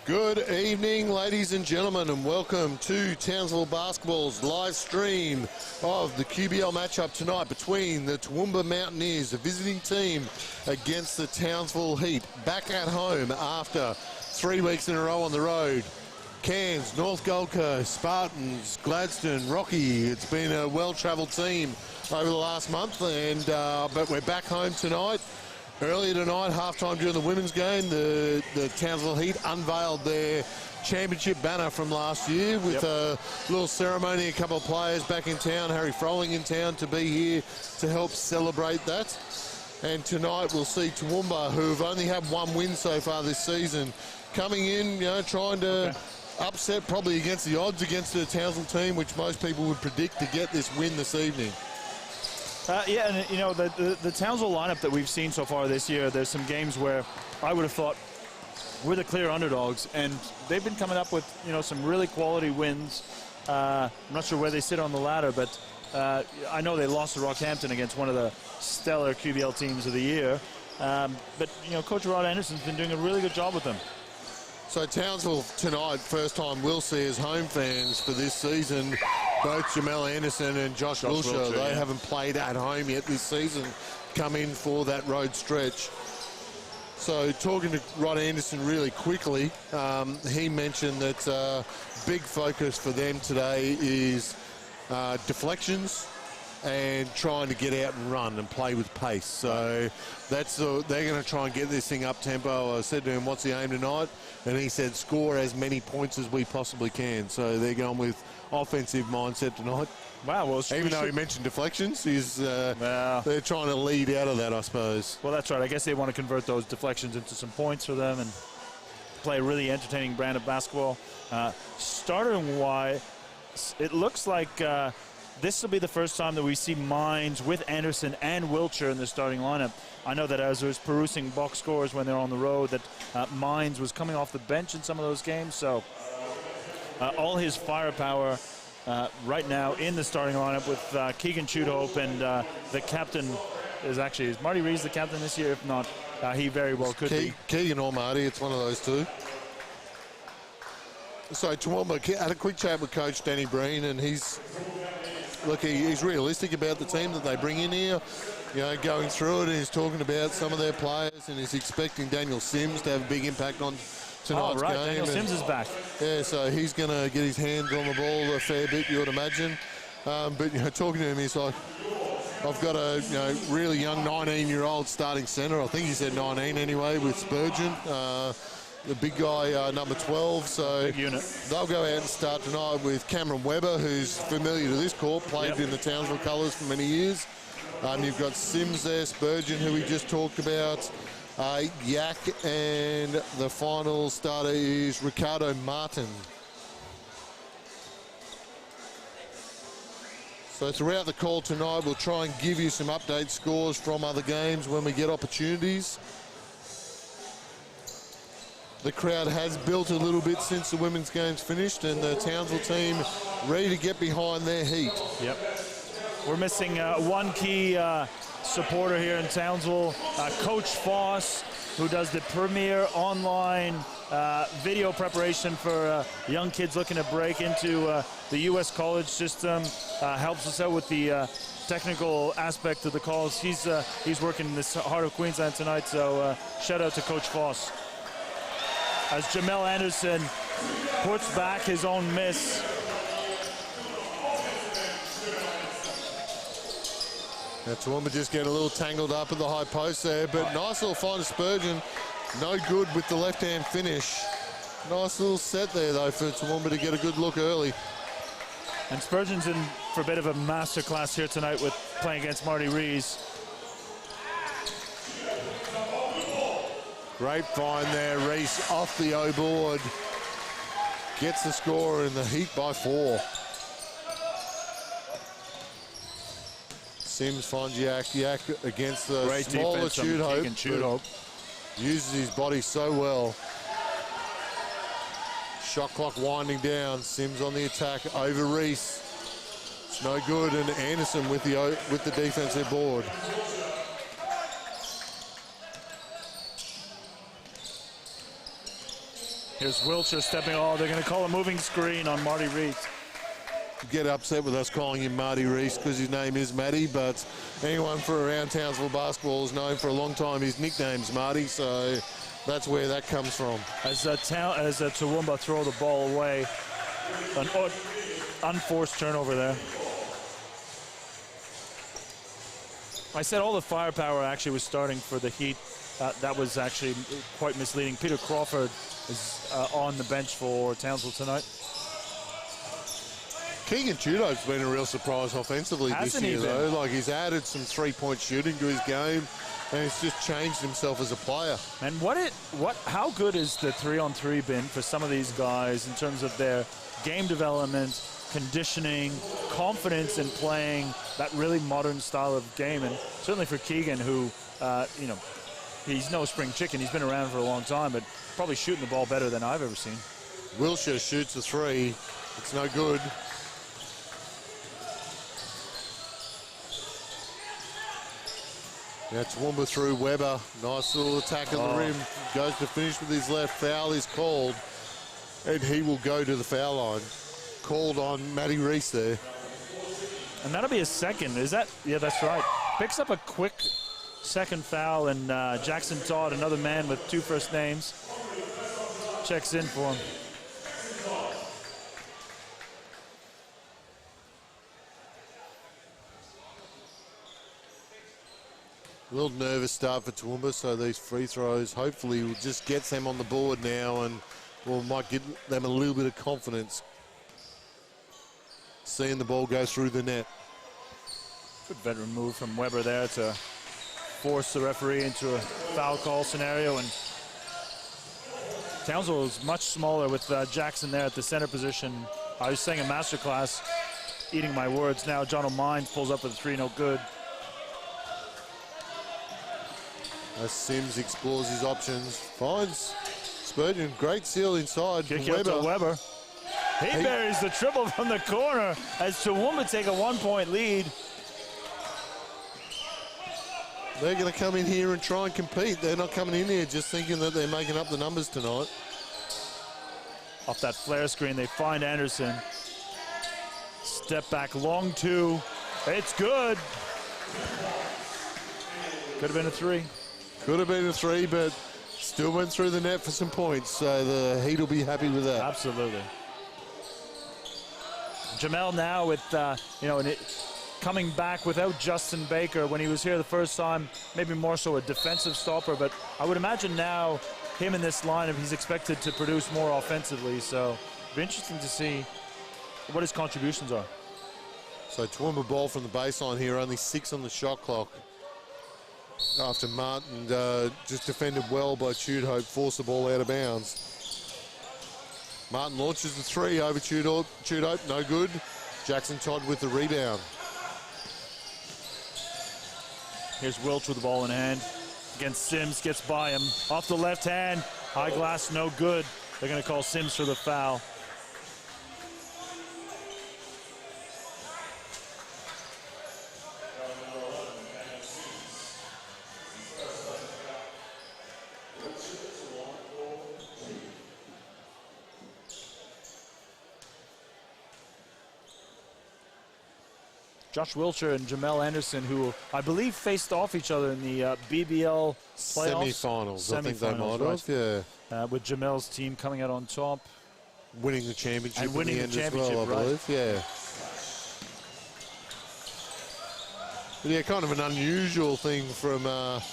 Good evening, ladies and gentlemen, and welcome to Townsville Basketball's live stream of the QBL matchup tonight between the Toowoomba Mountaineers, the visiting team, against the Townsville Heat, back at home after 3 weeks in a row on the road. Cairns, North Gold Coast, Spartans, Gladstone, Rocky. It's been a well-travelled team over the last month, and but we're back home tonight. Earlier tonight, halftime during the women's game, the Townsville Heat unveiled their championship banner from last year with a little ceremony, a couple of players back in town, Harry Froling in town to be here to help celebrate that. And tonight we'll see Toowoomba, who've only had one win so far this season, coming in, trying to upset, probably against the odds, against the Townsville team, which most people would predict to get this win this evening. And the Townsville lineup that we've seen so far this year, there's some games where I would have thought we're the clear underdogs, and they've been coming up with some really quality wins. I'm not sure where they sit on the ladder, but I know they lost to Rockhampton against one of the stellar QBL teams of the year. But Coach Rod Anderson's been doing a really good job with them. So Townsville tonight, first time we'll see as home fans for this season, both Jamel Anderson and Josh Wilshire. They haven't played at home yet this season, come in for that road stretch. So talking to Rod Anderson really quickly, he mentioned that big focus for them today is deflections and trying to get out and run and play with pace. So they're going to try and get this thing up tempo. I said to him, what's the aim tonight? And he said, score as many points as we possibly can. So they're going with offensive mindset tonight. Wow. Well, even though he mentioned deflections, they're trying to lead out of that, I suppose. Well, that's right. I guess they want to convert those deflections into some points for them and play a really entertaining brand of basketball. Starting-wise, it looks like this will be the first time that we see Mines with Anderson and Wilshire in the starting lineup. I know that as I was perusing box scores when they're on the road, that Mines was coming off the bench in some of those games. So all his firepower right now in the starting lineup with Keegan Chudhope, and the captain is Marty Rees the captain this year? If not, he very well could be. Keegan or Marty, it's one of those two. So Toowoomba had a quick chat with Coach Danny Breen, and he's realistic about the team that they bring in here. Going through it, and he's talking about some of their players, and he's expecting Daniel Sims to have a big impact on tonight's game. Daniel Sims is back. Yeah, so he's going to get his hands on the ball a fair bit, you would imagine. But talking to him, he's like, I've got a really young 19-year-old starting centre. I think he said 19 anyway, with Spurgeon. The big guy, number 12, so big unit. They'll go out and start tonight with Cameron Webber, who's familiar to this court, played in the Townsville colours for many years. You've got Sims there, Spurgeon, who we just talked about, Yak, and the final starter is Ricardo Martin. So throughout the call tonight, we'll try and give you some update scores from other games when we get opportunities. The crowd has built a little bit since the women's game's finished, and the Townsville team ready to get behind their Heat. Yep. We're missing one key supporter here in Townsville, Coach Foss, who does the premier online video preparation for young kids looking to break into the U.S. college system. Helps us out with the technical aspect of the calls. He's working in the heart of Queensland tonight, so shout out to Coach Foss. As Jamel Anderson puts back his own miss. Now Toowoomba just getting a little tangled up at the high post there, but nice little find of Spurgeon. No good with the left-hand finish. Nice little set there, though, for Toowoomba to get a good look early. And Spurgeon's in for a bit of a masterclass here tonight with playing against Marty Rees. Great find there, Rees off the O board. Gets the score in the Heat by 4. Sims finds Yak against the great smaller Chudhope. Uses his body so well. Shot clock winding down. Sims on the attack over Rees. It's no good, and Anderson with the defensive board. Here's Wiltshire stepping. Oh, they're going to call a moving screen on Marty Reese. Get upset with us calling him Marty Reese because his name is Matty, but anyone for around Townsville basketball has known for a long time his nickname's Marty, so that's where that comes from. As Toowoomba throw the ball away, an unforced turnover there. I said all the firepower actually was starting for the Heat. That was actually quite misleading. Peter Crawford is on the bench for Townsville tonight. Keegan Tudor's been a real surprise offensively this year, though. Like, he's added some three-point shooting to his game, and he's just changed himself as a player. And how good is the 3-on-3 been for some of these guys in terms of their game development, conditioning, confidence in playing that really modern style of game? And certainly for Keegan, who, he's no spring chicken. He's been around for a long time, but probably shooting the ball better than I've ever seen. Wilshire shoots a three. It's no good. Now Toowoomba through Weber. Nice little attack at the rim. Goes to finish with his left. Foul is called. And he will go to the foul line. Called on Matty Reese there. And that'll be a second. Is that? Yeah, that's right. Picks up a quick second foul, and Jackson Todd, another man with two first names, checks in for him. A little nervous start for Toowoomba, so these free throws hopefully will just get them on the board now and might give them a little bit of confidence seeing the ball go through the net. Good veteran move from Weber there to force the referee into a foul call scenario. And Townsville is much smaller with Jackson there at the center position. I was saying in masterclass, eating my words now. John O'Mines pulls up with a three, no good. As Sims explores his options, finds Spurgeon, great seal inside. Kick out to Weber. He buries the triple from the corner as Toowoomba take a 1-point lead. They're going to come in here and try and compete. They're not coming in here just thinking that they're making up the numbers tonight. Off that flare screen, they find Anderson. Step back, long two. It's good. Could have been a three. Could have been a three, but still went through the net for some points, so the Heat will be happy with that. Absolutely. Jamel now with, coming back without Justin Baker. When he was here the first time, maybe more so a defensive stopper, but I would imagine now him in this lineup, he's expected to produce more offensively, so it'll be interesting to see what his contributions are. So Toowoomba ball from the baseline here, only 6 on the shot clock. After Martin just defended well by Tudhope, forced the ball out of bounds. Martin launches the three over Tudhope, no good. Jackson Todd with the rebound. Here's Welch with the ball in hand. Against Sims, gets by him. Off the left hand, high glass, no good. They're going to call Sims for the foul. Josh Wiltshire and Jamel Anderson, who I believe faced off each other in the BBL playoffs. Semi-finals, I think they might have, yeah. With Jamel's team coming out on top. Winning the championship and winning in the the end championship, as well, I believe, yeah. But yeah, kind of an unusual thing from a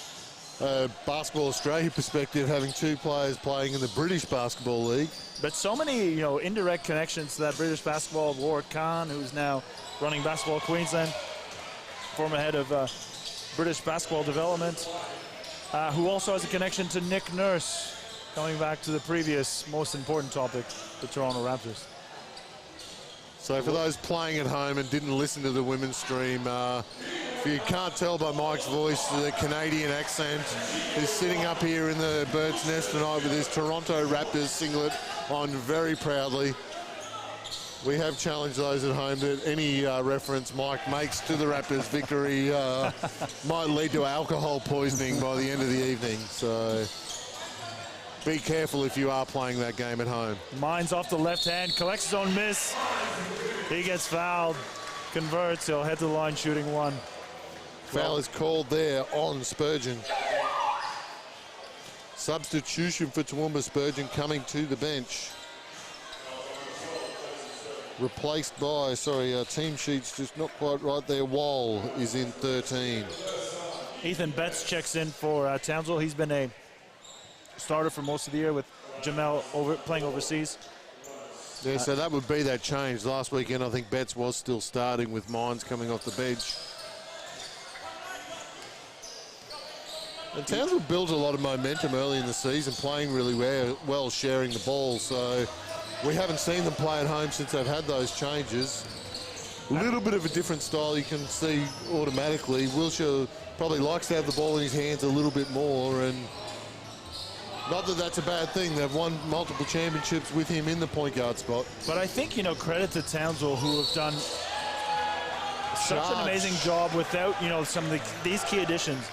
Basketball Australia perspective, having two players playing in the British Basketball League. But so many, indirect connections to that British basketball. Warwick Khan, who's now running Basketball Queensland, former head of British basketball development, who also has a connection to Nick Nurse, coming back to the previous most important topic, the Toronto Raptors. So for those playing at home and didn't listen to the women's stream, if you can't tell by Mike's voice, the Canadian accent is sitting up here in the bird's nest tonight with his Toronto Raptors singlet on very proudly. We have challenged those at home that any reference Mike makes to the Raptors' victory might lead to alcohol poisoning by the end of the evening. So be careful if you are playing that game at home. Mine's off the left hand, collects his own miss. He gets fouled, converts, he'll head to the line shooting one. Foul is called there on Spurgeon. Substitution for Toowoomba. Spurgeon coming to the bench. Replaced by, team sheet's just not quite right there. Wall is in 13. Ethan Betts checks in for Townsville. He's been a starter for most of the year with Jamel playing overseas. Yeah, so that would be that change. Last weekend, I think Betts was still starting with Mines coming off the bench. And Townsville built a lot of momentum early in the season, playing really well, sharing the ball. So we haven't seen them play at home since they've had those changes. A little bit of a different style you can see automatically. Wilshire probably likes to have the ball in his hands a little bit more, and not that that's a bad thing. They've won multiple championships with him in the point guard spot. But I think, credit to Townsville, who have done such an amazing job without, some of these key additions.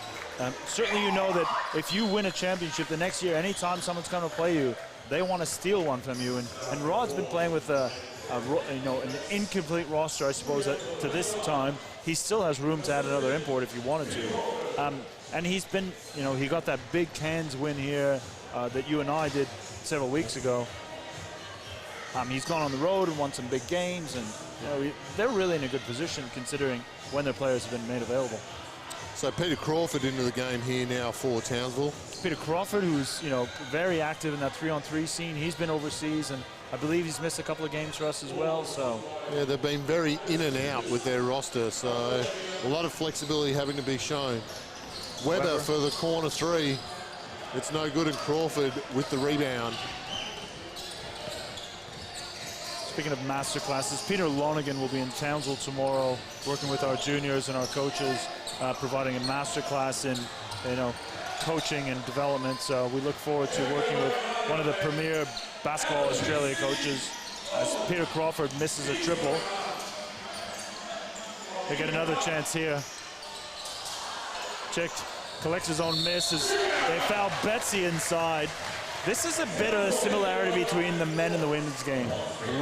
Certainly that if you win a championship the next year, anytime someone's going to play you, they want to steal one from you. And Rod's been playing with an incomplete roster, I suppose, to this time. He still has room to add another import if he wanted to. And he's been, he got that big Cairns win here that you and I did several weeks ago. He's gone on the road and won some big games, and they're really in a good position considering when their players have been made available. So Peter Crawford into the game here now for Townsville. Peter Crawford, who's very active in that 3-on-3 scene. He's been overseas, and I believe he's missed a couple of games for us as well. So yeah, they've been very in and out with their roster, so a lot of flexibility having to be shown. Weber for the corner three. It's no good, and Crawford with the rebound. Speaking of master classes, Peter Lonergan will be in Townsville tomorrow, working with our juniors and our coaches, providing a master class in, coaching and development. So we look forward to working with one of the premier Basketball Australia coaches as Peter Crawford misses a triple. They get another chance here. Checked, collects his own misses. They foul Betsy inside. This is a bit of a similarity between the men and the women's game.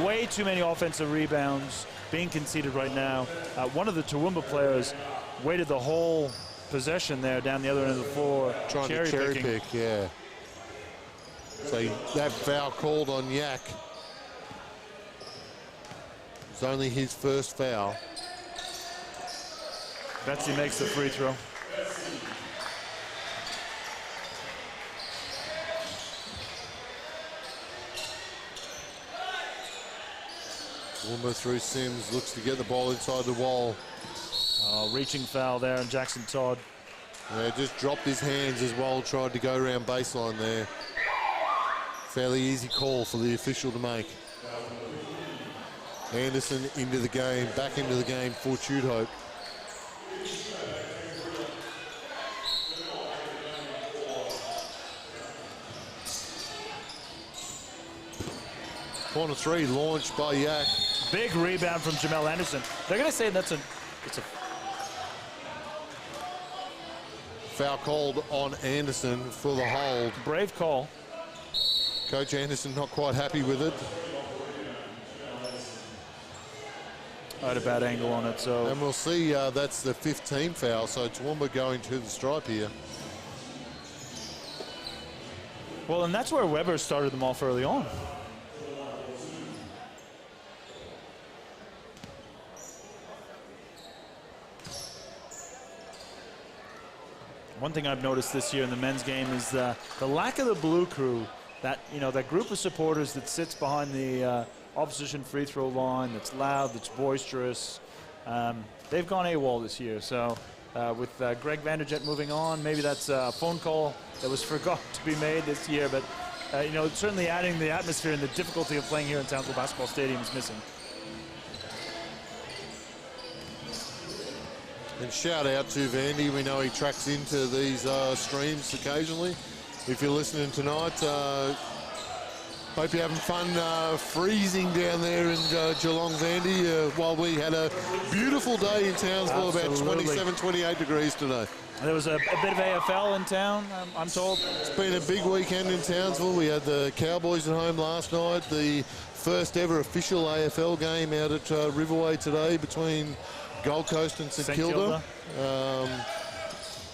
Way too many offensive rebounds being conceded right now. One of the Toowoomba players waited the whole possession there down the other end of the floor. Trying to cherry pick, yeah. So that foul called on Yak. It's only his first foul. Betsy makes the free throw. Toowoomba through Sims, looks to get the ball inside the wall. Reaching foul there on Jackson Todd. Yeah, just dropped his hands as Wall tried to go around baseline there. Fairly easy call for the official to make. Anderson into the game, back into the game for Tude Hope. Corner three launched by Yak. Big rebound from Jamel Anderson. They're going to say it's a foul called on Anderson for the hold. Brave call. Coach Anderson not quite happy with it. I had a bad angle on it, so. And we'll see, that's the 15th foul, so Toowoomba going to the stripe here. Well, and that's where Weber started them off early on. One thing I've noticed this year in the men's game is the lack of the blue crew. That that group of supporters that sits behind the opposition free throw line, that's loud, that's boisterous. They've gone AWOL this year. So with Greg Vanderjet moving on, maybe that's a phone call that was forgot to be made this year. But certainly adding the atmosphere and the difficulty of playing here in Townsville Basketball Stadium is missing. And shout out to Vandy. We know he tracks into these streams occasionally. If you're listening tonight, Hope you're having fun freezing down there in Geelong, Vandy, while we had a beautiful day in Townsville, about 27, 28 degrees today. There was a bit of AFL in town, I'm told. It's been a big weekend in Townsville. We had the Cowboys at home last night, the first ever official AFL game out at Riverway today between Gold Coast and St Kilda. I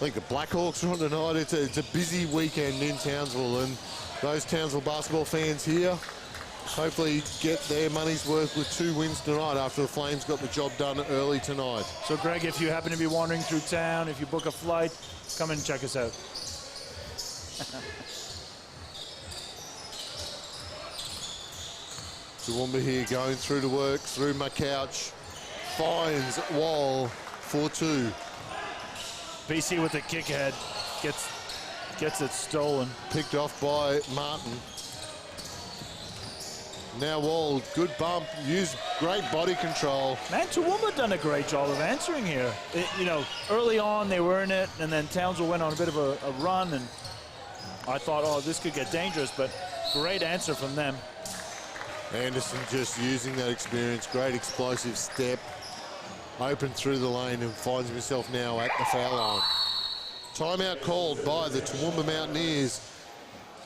think the Blackhawks are on tonight. It's a busy weekend in Townsville, and those Townsville basketball fans here hopefully get their money's worth with 2 wins tonight after the Flames got the job done early tonight. So, Greg, if you happen to be wandering through town, if you book a flight, come and check us out. Toowoomba here going through to work, through my couch, finds Wall for 2. BC with the kick ahead, gets it stolen. Picked off by Martin. Now Wall, good bump, used great body control. Man, Toowoomba done a great job of answering here. You know, early on they were in it, and then Townsville went on a bit of a run, and I thought, oh, this could get dangerous, but great answer from them. Anderson just using that experience, great explosive step. Open through the lane and finds himself now at the foul line. Timeout called by the Toowoomba Mountaineers.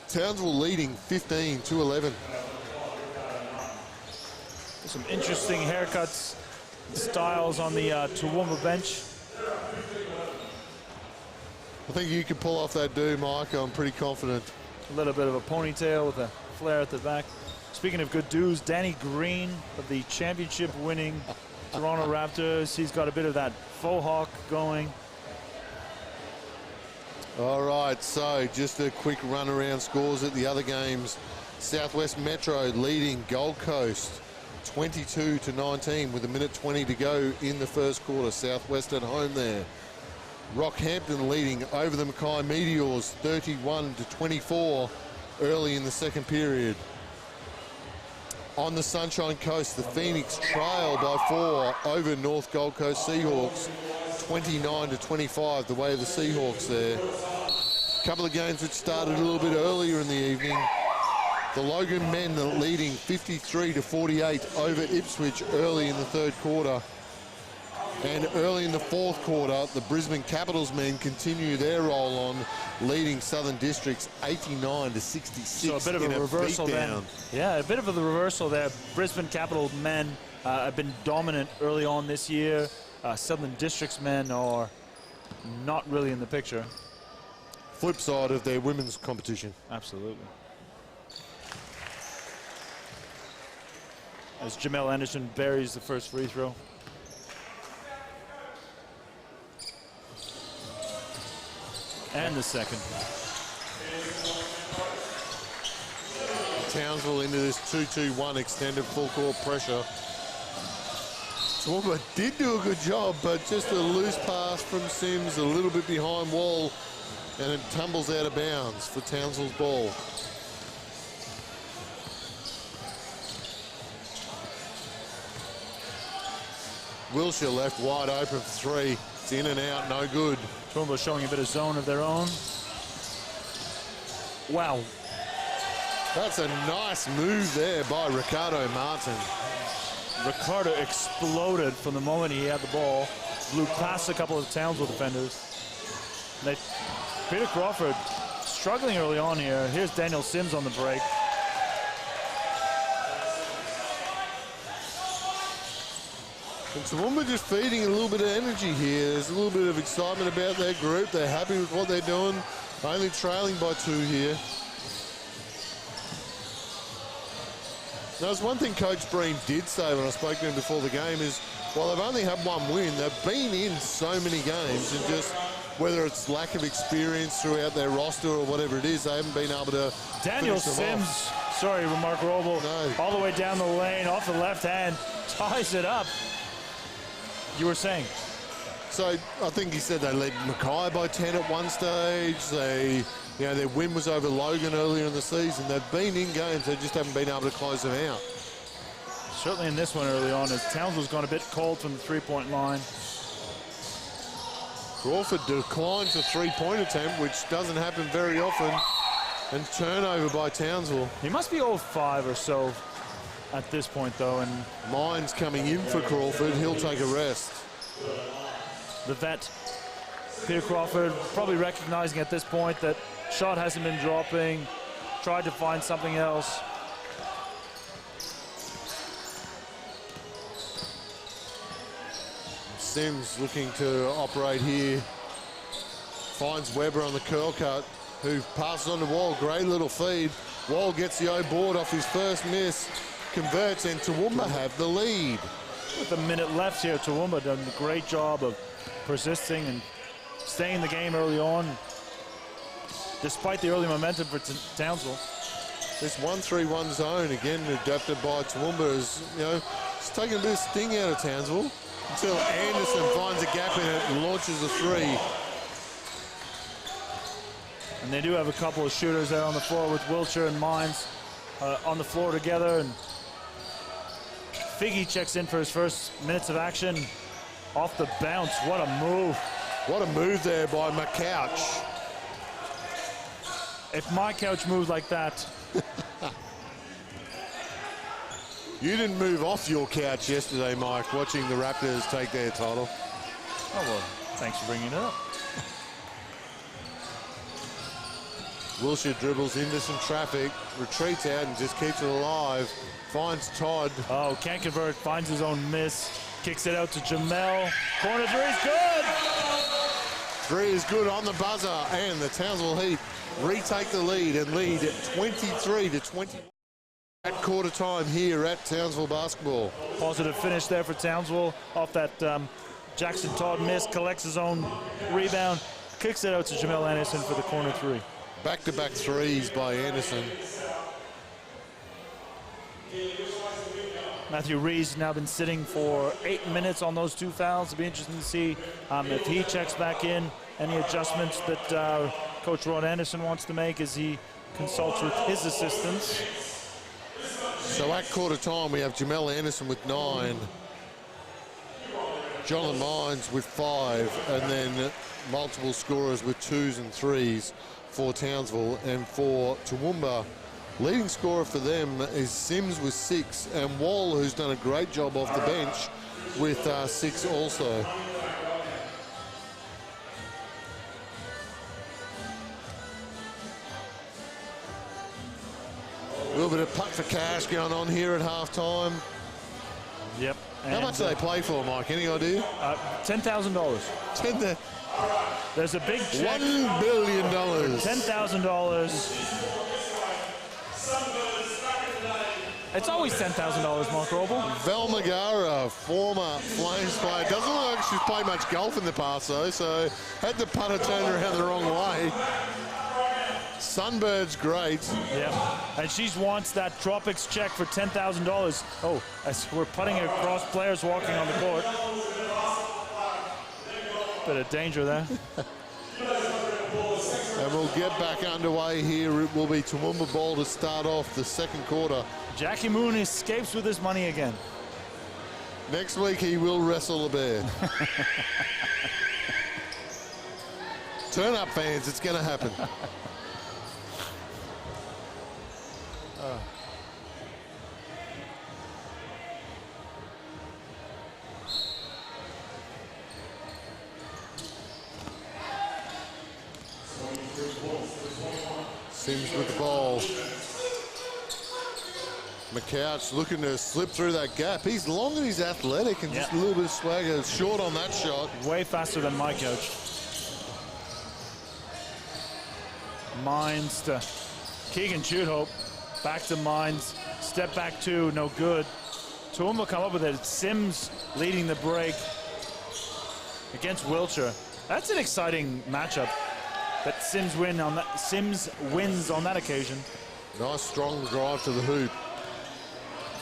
Townsville leading 15-11. Some interesting haircuts, styles on the Toowoomba bench. I think you can pull off that do, Mike. I'm pretty confident. A little bit of a ponytail with a flare at the back. Speaking of good dudes, Danny Green of the championship-winning Toronto Raptors. He's got a bit of that faux hawk going. All right, so just a quick run around scores at the other games. Southwest Metro leading Gold Coast 22-19 with 1:20 to go in the first quarter. Southwest at home there. Rockhampton leading over the Mackay Meteors 31-24 early in the second period. On the Sunshine Coast, the Phoenix trail by 4 over North Gold Coast Seahawks, 29-25, the way of the Seahawks there. A couple of games which started a little bit earlier in the evening. The Logan men leading 53-48 over Ipswich early in the third quarter. And early in the fourth quarter, the Brisbane Capitals men continue their roll on, leading Southern Districts 89-66. So a bit of a reversal then. Yeah, a bit of a reversal there. Brisbane Capital men have been dominant early on this year. Southern Districts men are not really in the picture. Flip side of their women's competition. Absolutely. As Jamel Anderson buries the first free throw. And the second. Townsville into this 2-2-1 extended full court pressure. Toowoomba did do a good job, but just a loose pass from Sims, a little bit behind Wall, and it tumbles out of bounds for Townsville's ball. Wilshire left wide open for 3. It's in and out, no good. Toowoomba showing a bit of zone of their own. Wow. That's a nice move there by Ricardo Martin. Ricardo exploded from the moment he had the ball. Blew past a couple of Townsville defenders. Peter Crawford struggling early on here. Here's Daniel Sims on the break. And Toowoomba just feeding a little bit of energy here. There's a little bit of excitement about their group. They're happy with what they're doing. Only trailing by 2 here. Now, there's one thing Coach Breen did say when I spoke to him before the game is, while they've only had 1 win, they've been in so many games, and just whether it's lack of experience throughout their roster or whatever it is, they haven't been able to Daniel Sims, sorry, Mark Roble, all the way down the lane, off the left hand, ties it up. You were saying? So I think he said they led Mackay by 10 at one stage. Their win was over Logan earlier in the season. They've been in games, they just haven't been able to close them out. Certainly in this one early on, as Townsville's gone a bit cold from the three-point line. Crawford declines a three-point attempt, which doesn't happen very often. And turnover by Townsville. He must be 0-5 or so at this point, though. And Mines coming in for Crawford. He'll take a rest. the vet, Peter Crawford, probably recognizing at this point that shot hasn't been dropping, tried to find something else. Sims looking to operate here. Finds Weber on the curl cut, who passes on to Wall. Great little feed. Wall gets the O board off his first miss, converts, and Toowoomba have the lead. With a minute left here, Toowoomba done a great job of persisting and staying in the game early on, despite the early momentum for Townsville. This 1-3-1 zone, again adapted by Toowoomba, is, it's taking a bit of sting out of Townsville until Anderson finds a gap in it and launches a three. And they do have a couple of shooters out on the floor with Wiltshire and Mines on the floor together. And Figgy checks in for his first minutes of action. Off the bounce, what a move. What a move there by McCouch. If my couch moved like that. You didn't move off your couch yesterday, Mike, watching the Raptors take their title. Oh, well, thanks for bringing it up. Wilshire dribbles into some traffic, retreats out and just keeps it alive. Finds Todd. Oh, can't convert, finds his own miss. Kicks it out to Jamel. Corner three is good! Three is good on the buzzer, and the Townsville Heat retake the lead and lead at 23-20 at quarter time here at Townsville basketball. Positive finish there for Townsville off that Jackson Todd miss, collects his own rebound, kicks it out to Jamel Anderson for the corner three. Back-to-back threes by Anderson. Matthew Rees now been sitting for 8 minutes on those two fouls. It'll be interesting to see if he checks back in, any adjustments that Coach Rod Anderson wants to make as he consults with his assistants. So at quarter time, we have Jamel Anderson with 9, Jonathan Mines with 5, and then multiple scorers with 2s and 3s for Townsville. And for Toowoomba, leading scorer for them is Sims with 6, and Wall, who's done a great job off the bench, with 6 also. A little bit of putt for cash going on here at halftime. Yep. How much do they play for, Mike? Any idea? $10,000. There's a big check. $1 billion. $10,000. It's always $10,000, Mark Roble. Val Magara, former Flames player. Doesn't look like she's played much golf in the past, though, so had the putter turned around the wrong way. Sunbird's great. Yeah, and she wants that Tropics check for $10,000. Oh, as we're putting across players walking on the court. Bit of danger there. And we'll get back underway here. It will be Toowoomba ball to start off the second quarter. Jackie Moon escapes with his money again. Next week he will wrestle a bear. Turn up, fans, it's going to happen. Sims with the ball. McCouch looking to slip through that gap. He's long and he's athletic and just a little bit of swagger. Short on that shot. Way faster than my coach. Mines to Keegan Shoothope. Back to Mines. Step back two, no good. Toowoomba come up with it. Sims leading the break against Wiltshire. That's an exciting matchup. That Sims wins on that occasion. Nice strong drive to the hoop.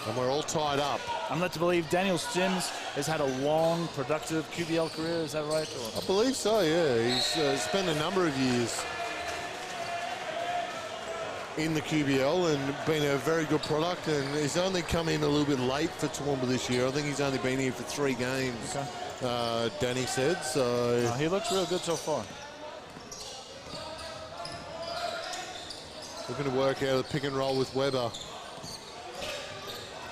And we're all tied up. I'm led to believe Daniel Sims has had a long, productive QBL career. Is that right? I believe so, yeah. He's spent a number of years in the QBL and been a very good product, and he's only come in a little bit late for Toowoomba this year. I think he's only been here for 3 games, Danny said. So he looks real good so far. Looking to work out a pick and roll with Weber.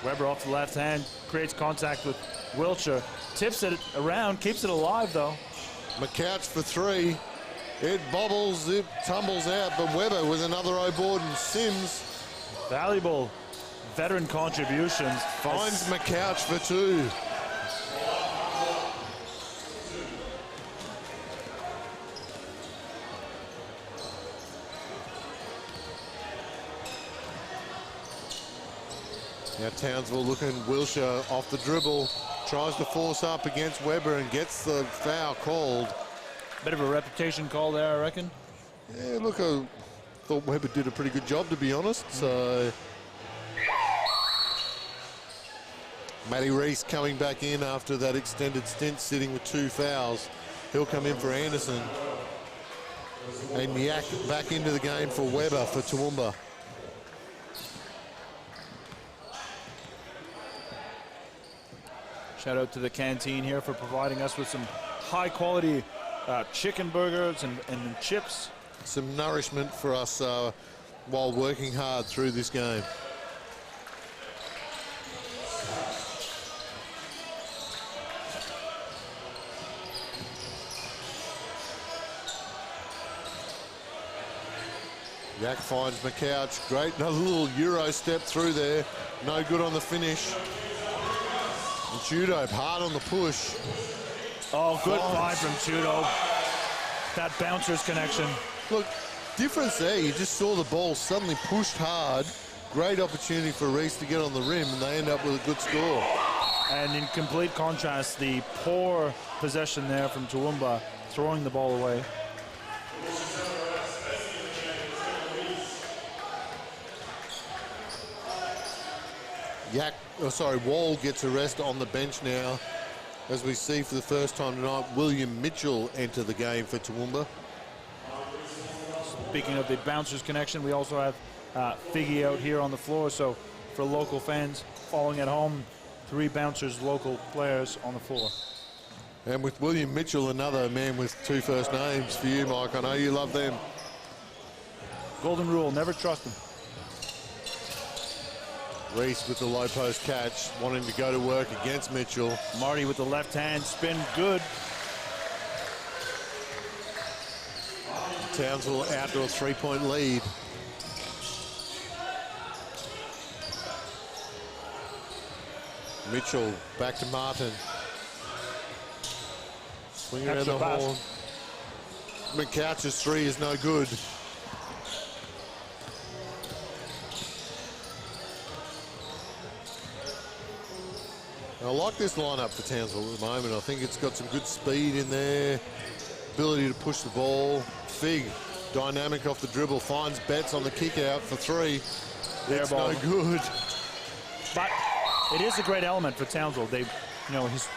Weber off the left hand, creates contact with Wilshire. Tips it around, keeps it alive though. McCouch for three. It bobbles, it tumbles out, but Weber with another O-board, and Sims Valuable veteran contributions. finds McCouch for two. Now Townsville looking, Wilshire off the dribble, tries to force up against Weber and gets the foul called. Bit of a reputation call there, I reckon. Yeah, look, I thought Weber did a pretty good job, to be honest. So Matty Reese coming back in after that extended stint, sitting with two fouls. He'll come in for Anderson. And Yak back into the game for Weber for Toowoomba. Shout out to the canteen here for providing us with some high quality chicken burgers and chips. Some nourishment for us while working hard through this game. Yak finds McCouch. Great, another little Euro step through there. No good on the finish. And Judo hard on the push. Oh, good find from Chudo. That bouncer's connection. Look, difference there. You just saw the ball suddenly pushed hard. Great opportunity for Reese to get on the rim, and they end up with a good score. And in complete contrast, the poor possession there from Toowoomba, throwing the ball away. Wall gets a rest on the bench now. As we see for the first time tonight, William Mitchell enter the game for Toowoomba. Speaking of the bouncers connection, we also have Figgy out here on the floor. So for local fans following at home, 3 bouncers, local players on the floor. And with William Mitchell, another man with 2 first names for you, Mike. I know you love them. Golden rule, never trust them. Reese with the low post catch, wanting to go to work against Mitchell. Marty with the left hand spin, good. Townsville out to a 3-point lead. Mitchell back to Martin. Swing around the horn. McCouch's 3 is no good. I like this lineup for Townsville at the moment. I think it's got some good speed in there, ability to push the ball. Fig, dynamic off the dribble, finds Betts on the kick out for 3. It's no good. But it is a great element for Townsville. They, he's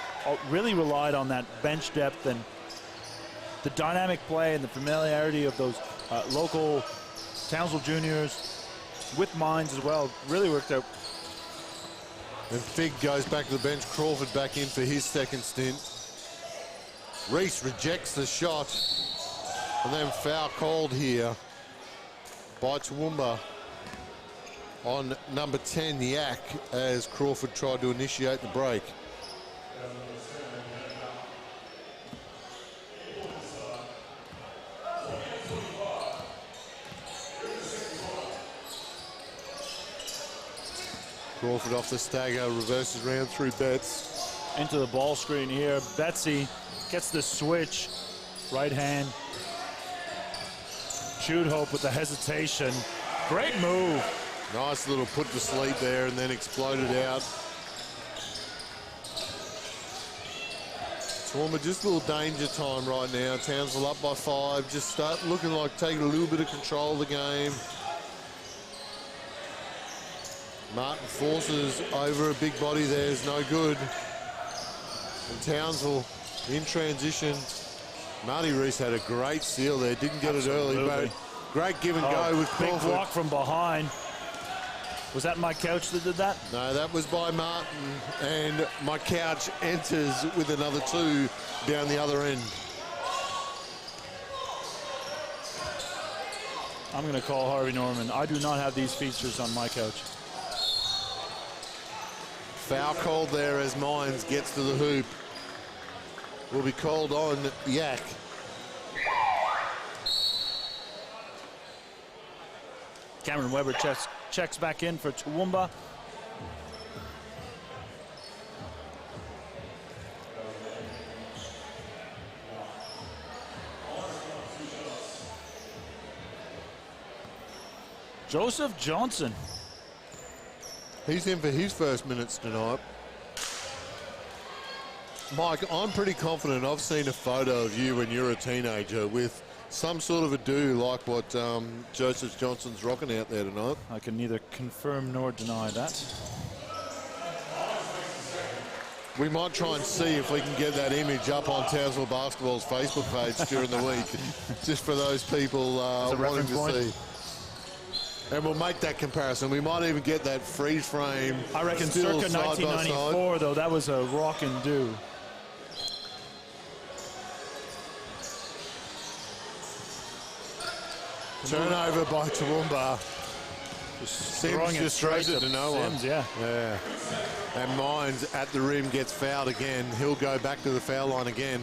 really relied on that bench depth and the dynamic play and the familiarity of those local Townsville juniors with Mines as well. Really worked out. And Fig goes back to the bench. Crawford back in for his second stint. Reese rejects the shot. And then foul called here by Toowoomba on number 10, Yak, as Crawford tried to initiate the break. Crawford off the stagger, reverses round through Betts. Into the ball screen here. Betsy gets the switch. Right hand. Jude Hope with the hesitation. Great move. Nice little put to sleep there and then exploded out. Toowoomba just a little danger time right now. Townsville up by 5. Just start looking like taking a little bit of control of the game. Martin forces over a big body there, is no good. And Townsville in transition. Marty Reese had a great steal there, didn't get it early, but great give and go with Crawford. Big block from behind. Was that my couch that did that? No, that was by Martin, and my couch enters with another 2 down the other end. I'm going to call Harvey Norman. I do not have these features on my couch. Foul called there as Mines gets to the hoop. Will be called on Yak. Cameron Weber checks back in for Toowoomba. Joseph Johnson. He's in for his first minutes tonight. Mike, I'm pretty confident I've seen a photo of you when you're a teenager with some sort of a do like what Joseph Johnson's rocking out there tonight. I can neither confirm nor deny that. We might try and see if we can get that image up on Townsville Basketball's Facebook page during the week, just for those people wanting to see. And we'll make that comparison. We might even get that freeze frame. I reckon circa 1994, though, that was a rock and do. Turnover by Toowoomba. Sims just throws it to no one. Yeah. And Mines at the rim gets fouled again. He'll go back to the foul line again.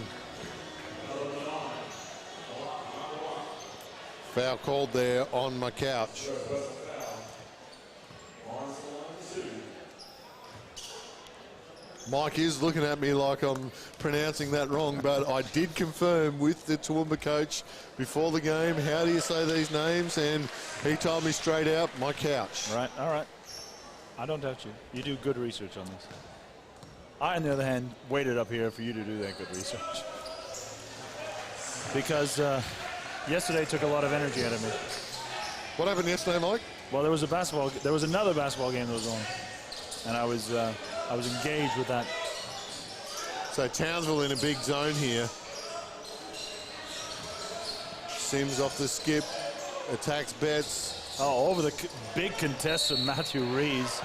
Foul called there on my couch. Mike is looking at me like I'm pronouncing that wrong, but I did confirm with the Toowoomba coach before the game, how do you say these names? And he told me straight out, my couch. Right, all right. I don't doubt you. You do good research on this. I, on the other hand, waited up here for you to do that good research. Because yesterday took a lot of energy out of me. What happened yesterday, Mike? Well, there was another basketball game that was on, and I was engaged with that. So Townsville in a big zone here. Sims off the skip, attacks Betts. Oh, over the big contest of Matthew Rees.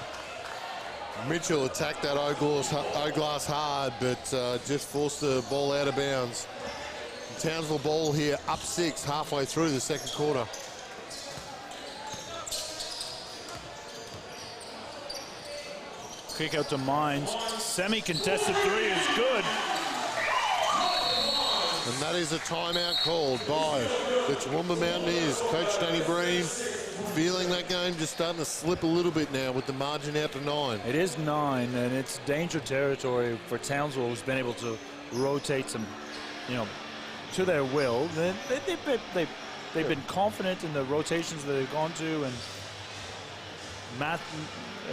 Mitchell attacked that O-glass hard, but just forced the ball out of bounds. Townsville ball here, up 6, halfway through the second quarter. Kick out to Mines. Semi-contested three is good. And that is a timeout called by the Toowoomba Mountaineers. Coach Danny Breen feeling that game just starting to slip a little bit now with the margin out to 9. It is 9, and it's danger territory for Townsville, who's been able to rotate some, to their will. They've been confident in the rotations that they've gone to, and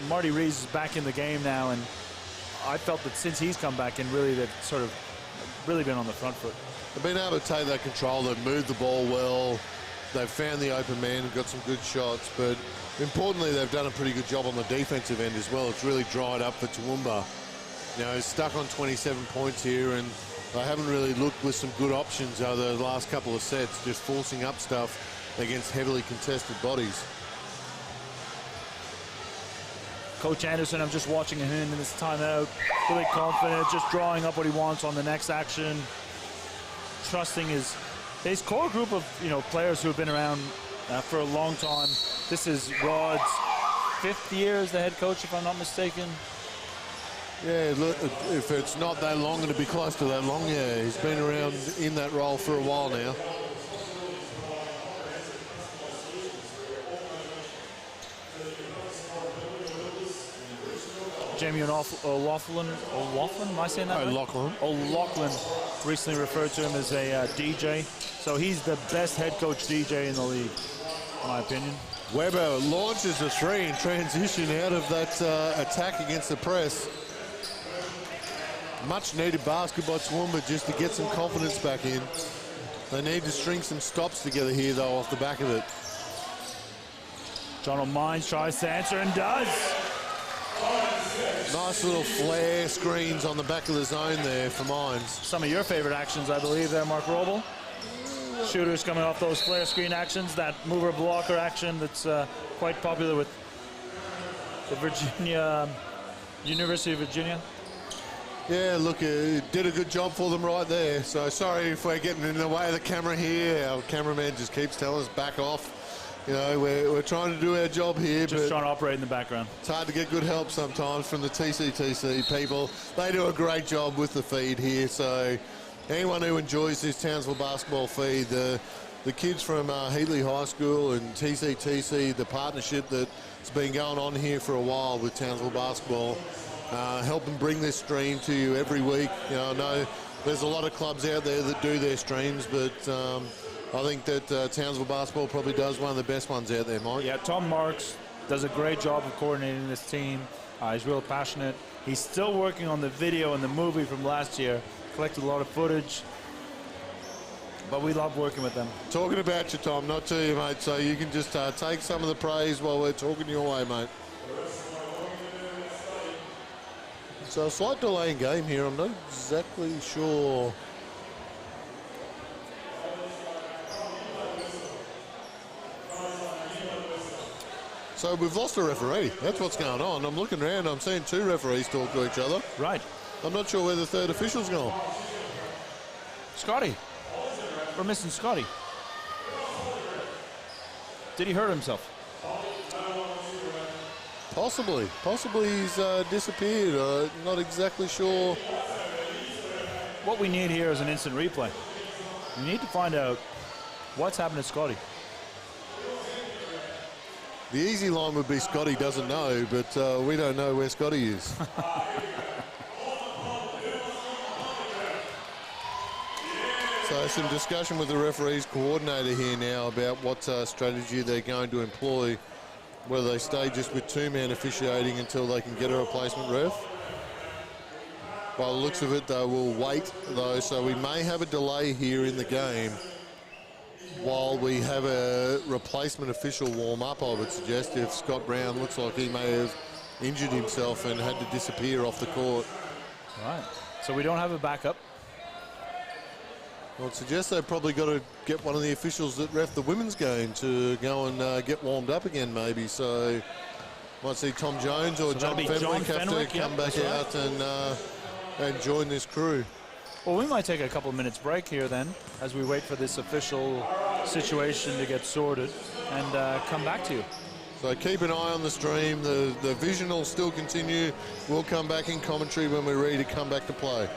Marty Rees is back in the game now, and I felt that since he's come back in, really they've sort of really been on the front foot. They've been able to take that control. They've moved the ball well. They've found the open man and got some good shots, but importantly, they've done a pretty good job on the defensive end as well. It's really dried up for Toowoomba. Stuck on 27 points here, and they haven't really looked with some good options over the last couple of sets, just forcing up stuff against heavily contested bodies. Coach Anderson, I'm just watching him in this timeout, really confident, just drawing up what he wants on the next action, trusting his core group of players who have been around for a long time. This is Rod's 5th year as the head coach, if I'm not mistaken. Yeah, look, if it's not that long, it'll be close to that long. Yeah, he's been around in that role for a while now. Jamie O'Loughlin, am I saying that right? O'Loughlin recently referred to him as a DJ. So he's the best head coach DJ in the league, in my opinion. Weber launches a 3 in transition out of that attack against the press. Much needed basket by Toowoomba just to get some confidence back in. They need to string some stops together here, though, off the back of it. John O'Mines tries to answer and does. Nice little flare screens on the back of the zone there for Mines. Some of your favorite actions, I believe, there, Mark Roble. Shooters coming off those flare screen actions, that mover blocker action that's quite popular with the University of Virginia. Yeah, look, it did a good job for them right there. So sorry if we're getting in the way of the camera here. Our cameraman just keeps telling us back off. You know, we're trying to do our job here, Just but trying to operate in the background. it's hard to get good help sometimes from the TCTC people. They do a great job with the feed here, so anyone who enjoys this Townsville basketball feed, the kids from Heatley High School and TCTC, the partnership that's been going on here for a while with Townsville basketball, helping bring this stream to you every week. You know, I know there's a lot of clubs out there that do their streams, but I think that Townsville basketball probably does one of the best ones out there, Mike. Yeah, Tom Marks does a great job of coordinating this team. He's real passionate. He's still working on the video and the movie from last year. Collected a lot of footage, but we love working with them. Talking about you, Tom, not to you, mate, so you can just take some of the praise while we're talking your way, mate. So a slight delay in game here. I'm not exactly sure. So we've lost a referee. That's what's going on. I'm looking around. I'm seeing two referees talk to each other. Right. I'm not sure where the third official's gone. Scotty. We're missing Scotty. Did he hurt himself? Possibly. Possibly he's disappeared. Not exactly sure. What we need here is an instant replay. We need to find out what's happened to Scotty. The easy line would be Scotty doesn't know, but we don't know where Scotty is. So some discussion with the referees coordinator here now about what strategy they're going to employ, whether they stay just with two-man officiating until they can get a replacement ref. By the looks of it, they will wait, though, so we may have a delay here in the game while we have a replacement official warm up, I would suggest, if Scott Brown looks like he may have injured himself and had to disappear off the court. Right. So we don't have a backup. I would suggest they've probably got to get one of the officials that ref the women's game to go and get warmed up again, maybe. So might see Tom Jones or John Fenwick have to come back out and join this crew. Well, we might take a couple of minutes break here then as we wait for this official situation to get sorted and come back to you. So keep an eye on the stream. The vision will still continue. We'll come back in commentary when we're ready to come back to play.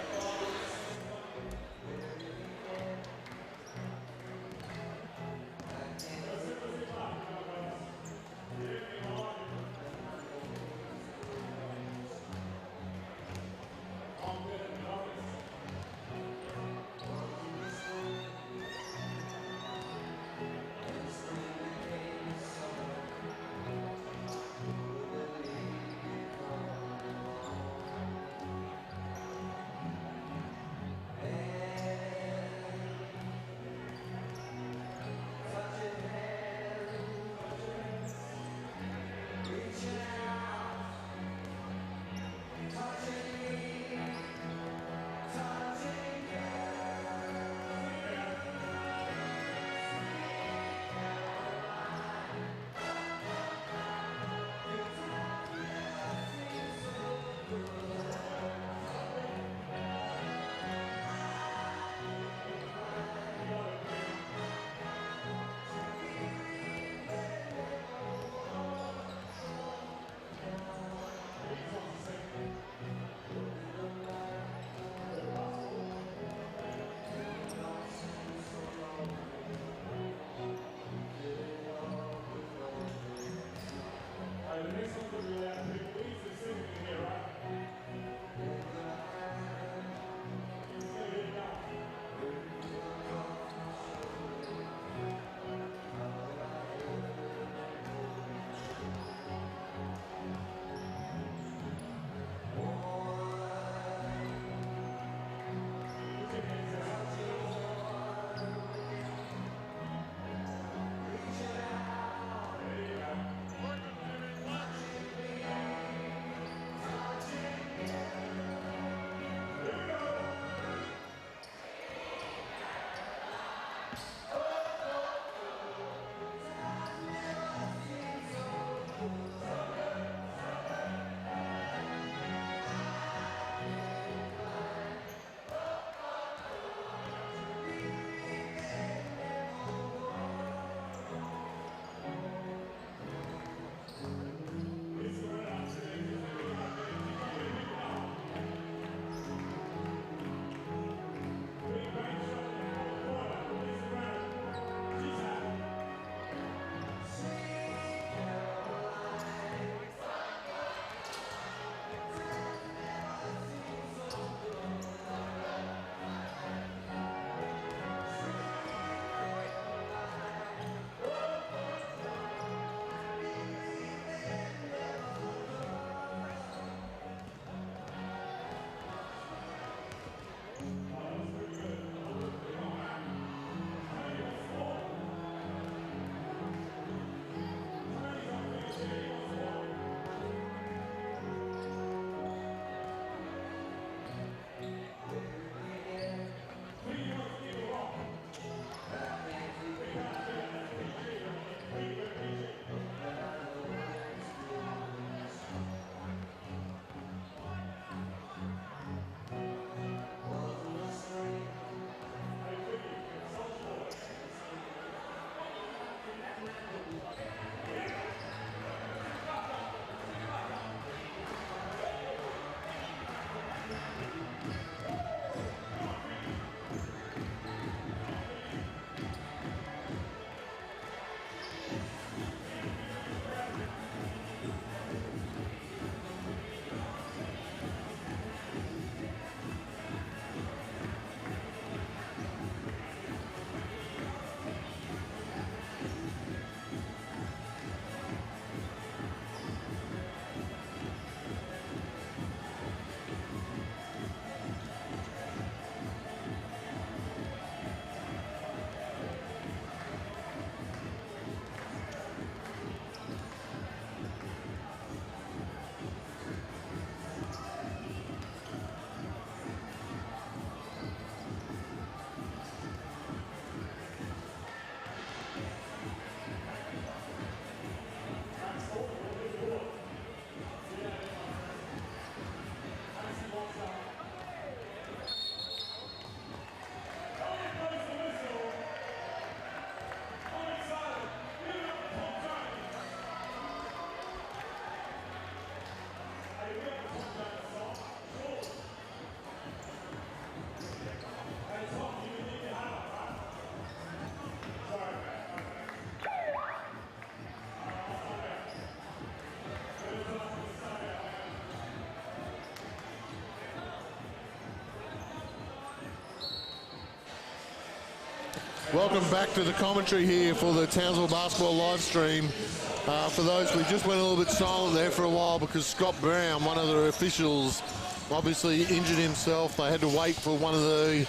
Welcome back to the commentary here for the Townsville basketball live stream. For those, we just went a little bit silent there for a while because Scott Brown, one of the officials, obviously injured himself. They had to wait for one of the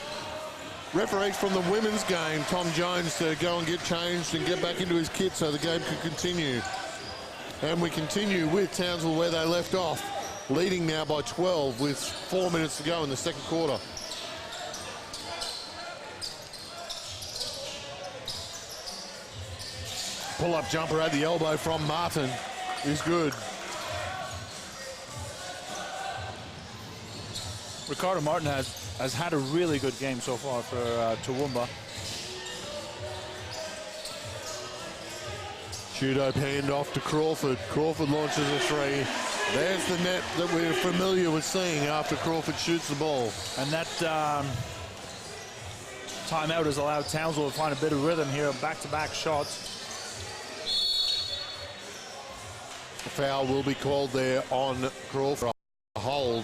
referees from the women's game, Tom Jones, to go and get changed and get back into his kit so the game could continue. And we continue with Townsville where they left off, leading now by 12 with 4 minutes to go in the second quarter. Pull-up jumper at the elbow from Martin is good. Ricardo Martin has had a really good game so far for Toowoomba. Judo hand off to Crawford. Crawford launches a three. There's the net that we're familiar with seeing after Crawford shoots the ball. And that timeout has allowed Townsville to find a bit of rhythm here, back-to-back shots. The foul will be called there on Crawford. A hold.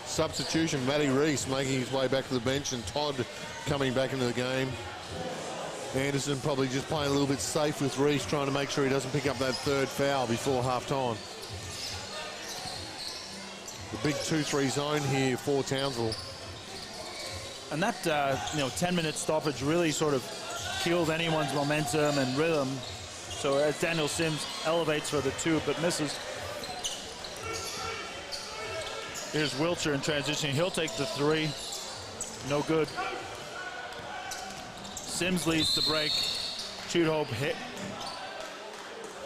Substitution, Matty Reese making his way back to the bench and Todd coming back into the game. Anderson probably just playing a little bit safe with Reese, trying to make sure he doesn't pick up that third foul before half-time. The big 2-3 zone here for Townsville. And that 10-minute stoppage really sort of killed anyone's momentum and rhythm. So as Daniel Sims elevates for the two but misses. Here's Wiltshire in transition. He'll take the three. No good. Sims leads the break. Chudhope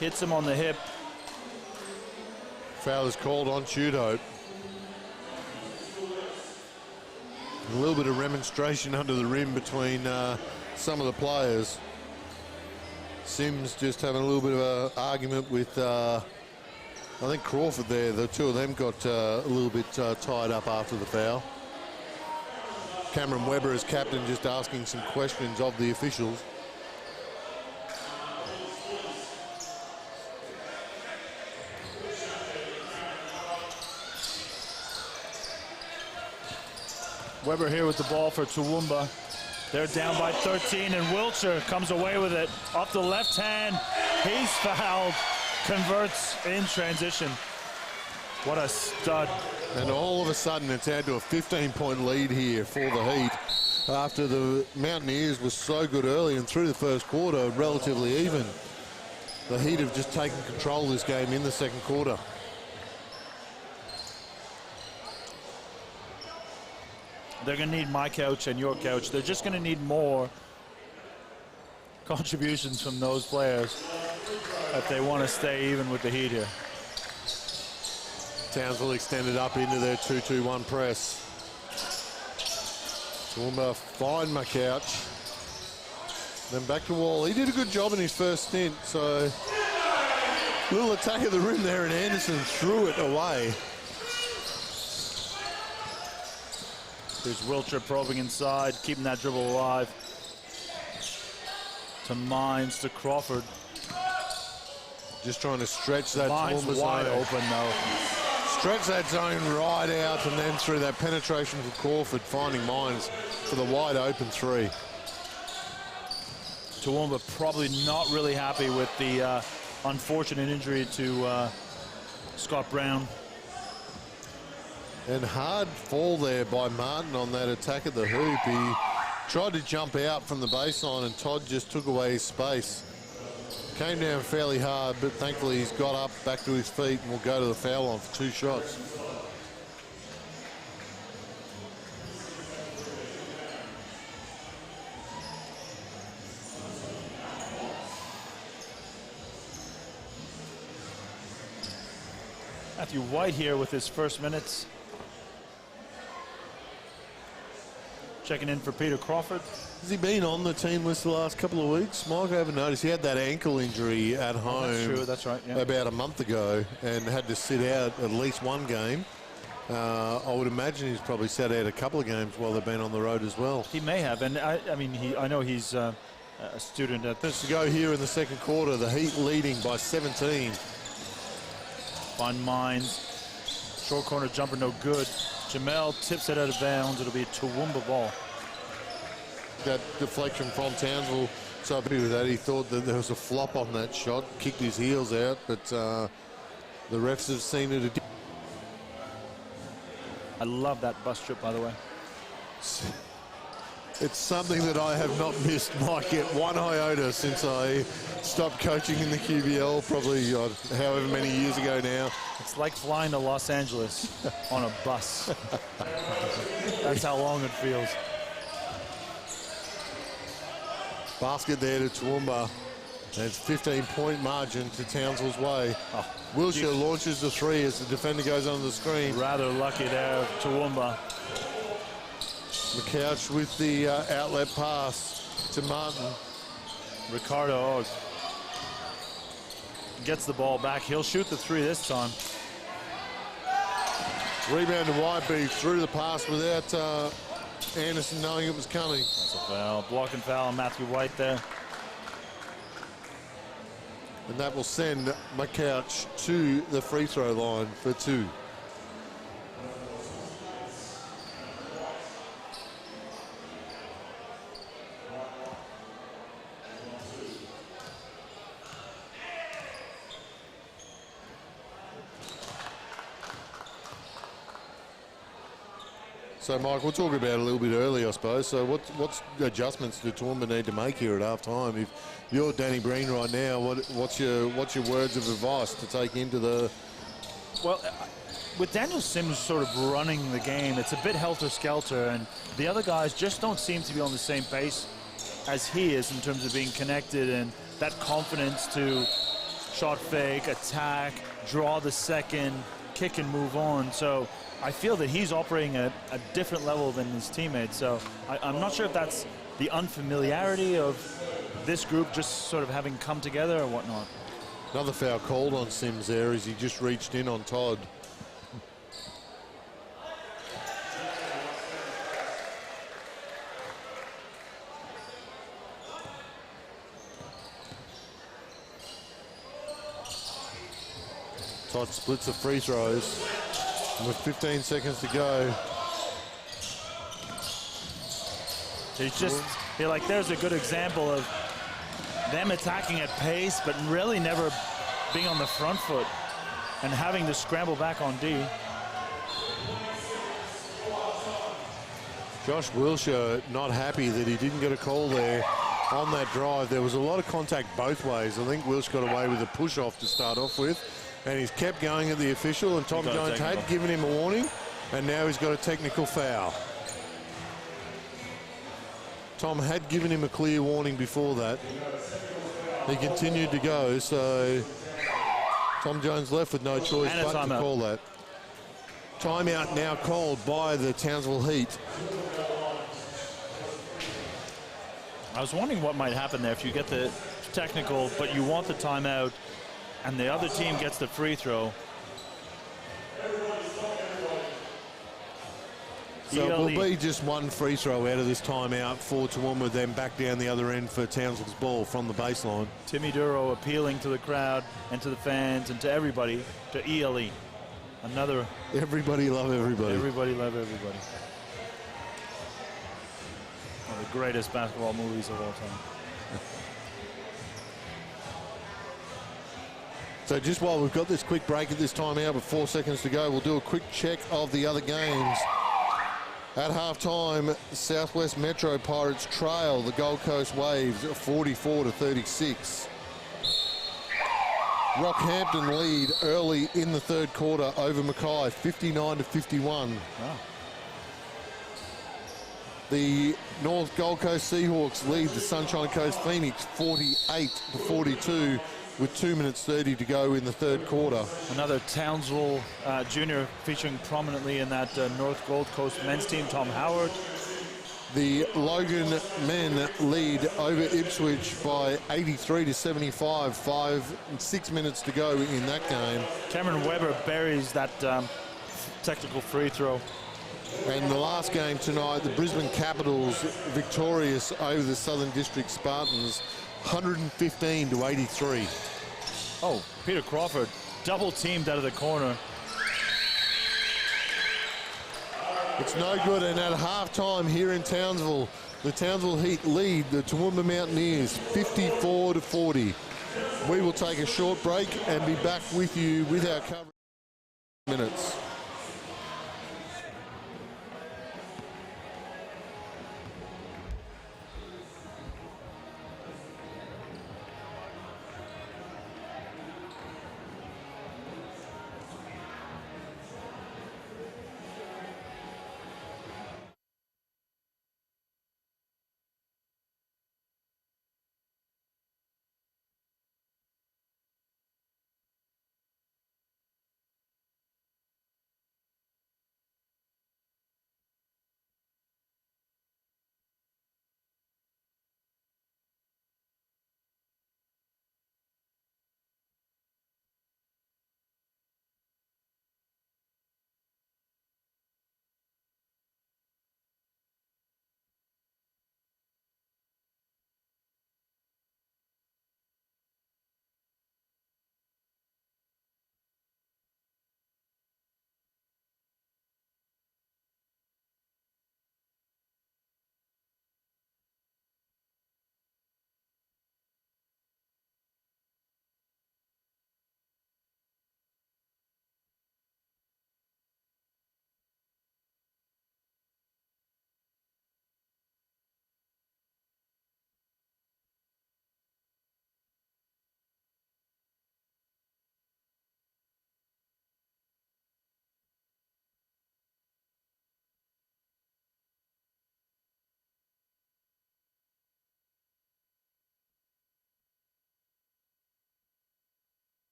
hits him on the hip. Foul is called on Chudhope. A little bit of remonstration under the rim between some of the players. Sims just having a little bit of an argument with, I think, Crawford there. The two of them got a little bit tied up after the foul. Cameron Webber as captain just asking some questions of the officials. Webber here with the ball for Toowoomba. They're down by 13, and Wiltshire comes away with it. Off the left hand, he's fouled, converts in transition. What a stud. And all of a sudden, it's out to a 15-point lead here for the Heat. After the Mountaineers was so good early and through the first quarter, relatively even. The Heat have just taken control of this game in the second quarter. They're going to need my couch and your couch. They're just going to need more contributions from those players if they want to stay even with the Heat here. Townsville extended up into their 2-2-1 press. Toowoomba find my couch. Then back to Wall. He did a good job in his first stint, so little attack of the rim there, and Anderson threw it away. There's Wiltshire probing inside, keeping that dribble alive. To Mines, to Crawford. Just trying to stretch that Mines Toowoomba wide zone. open though. Stretch that zone right out, and then through that penetration for Crawford, finding Mines for the wide open three. Toowoomba probably not really happy with the unfortunate injury to Scott Brown. And hard fall there by Martin on that attack at the hoop. He tried to jump out from the baseline and Todd just took away his space. Came down fairly hard, but thankfully he's got up back to his feet and will go to the foul line for 2 shots. Matthew White here with his first minutes. Checking in for Peter Crawford. Has he been on the team list the last couple of weeks? Mike, I haven't noticed. He had that ankle injury at home. That's true, that's right. Yeah. About a month ago and had to sit out at least one game. I would imagine he's probably sat out a couple of games while they've been on the road as well. He may have, and I know he's a student at Minutes to go here in the second quarter. The Heat leading by 17. Find Mines. Short corner jumper, no good. Jamel tips it out of bounds. It'll be a Toowoomba ball. That deflection from Townsville. So happy with that. He thought that there was a flop on that shot, kicked his heels out, but the refs have seen it. I love that bus trip, by the way. It's something that I have not missed, Mike, at one iota since I stopped coaching in the QBL, probably however many years ago now. It's like flying to Los Angeles on a bus. That's how long it feels. Basket there to Toowoomba. And it's 15-point margin to Townsville's way. Oh, Wilshire launches the three as the defender goes under the screen. Rather lucky there, Toowoomba. McCouch with the outlet pass to Martin. Ricardo gets the ball back. He'll shoot the three this time. Rebound to Whiteby through the pass without Anderson knowing it was coming. That's a foul. Block and foul on Matthew White there. And that will send McCouch to the free throw line for two. So, Mike, we'll talk about it a little bit early, I suppose. So what's adjustments do Toowoomba need to make here at half-time? If you're Danny Breen right now, what's your words of advice to take into the... Well, with Daniel Sims sort of running the game, it's a bit helter-skelter, and the other guys just don't seem to be on the same pace as he is in terms of being connected and that confidence to shot fake, attack, draw the second, kick and move on. So I feel that he's operating at a different level than his teammates. So I'm not sure if that's the unfamiliarity of this group just sort of having come together or whatnot. Another foul called on Sims there as he just reached in on Todd. Todd splits the free throws. And with 15 seconds to go. You're like, there's a good example of them attacking at pace, but really never being on the front foot and having to scramble back on D. Josh Wilshire not happy that he didn't get a call there on that drive. There was a lot of contact both ways. I think Wilsh got away with a push-off to start off with, and he's kept going at the official, and Tom Jones had given him a warning, and now he's got a technical foul. Tom had given him a clear warning before that. He continued to go, so Tom Jones left with no choice but to call that. Timeout now called by the Townsville Heat. I was wondering what might happen there if you get the technical, but you want the timeout, and the other team gets the free throw. So it will be just one free throw out of this timeout for Toowoomba, then back down the other end for Townsville's ball from the baseline. Timmy Duro appealing to the crowd and to the fans and to everybody to ELE. Another. Everybody love everybody. Everybody love everybody. One of the greatest basketball movies of all time. So just while we've got this quick break at this timeout with 4 seconds to go, we'll do a quick check of the other games. At halftime, Southwest Metro Pirates trail the Gold Coast Waves 44-36. Rockhampton lead early in the third quarter over Mackay, 59-51. Wow. The North Gold Coast Seahawks lead the Sunshine Coast Phoenix 48-42 with 2 minutes 30 to go in the third quarter. Another Townsville junior featuring prominently in that North Gold Coast men's team, Tom Howard. The Logan men lead over Ipswich by 83-75, 6 minutes to go in that game. Cameron Weber buries that technical free throw. And the last game tonight, the Brisbane Capitals victorious over the Southern District Spartans, 115-83. Oh, Peter Crawford double teamed out of the corner. It's no good, and at halftime here in Townsville, the Townsville Heat lead the Toowoomba Mountaineers 54-40. We will take a short break and be back with you with our coverage in minutes.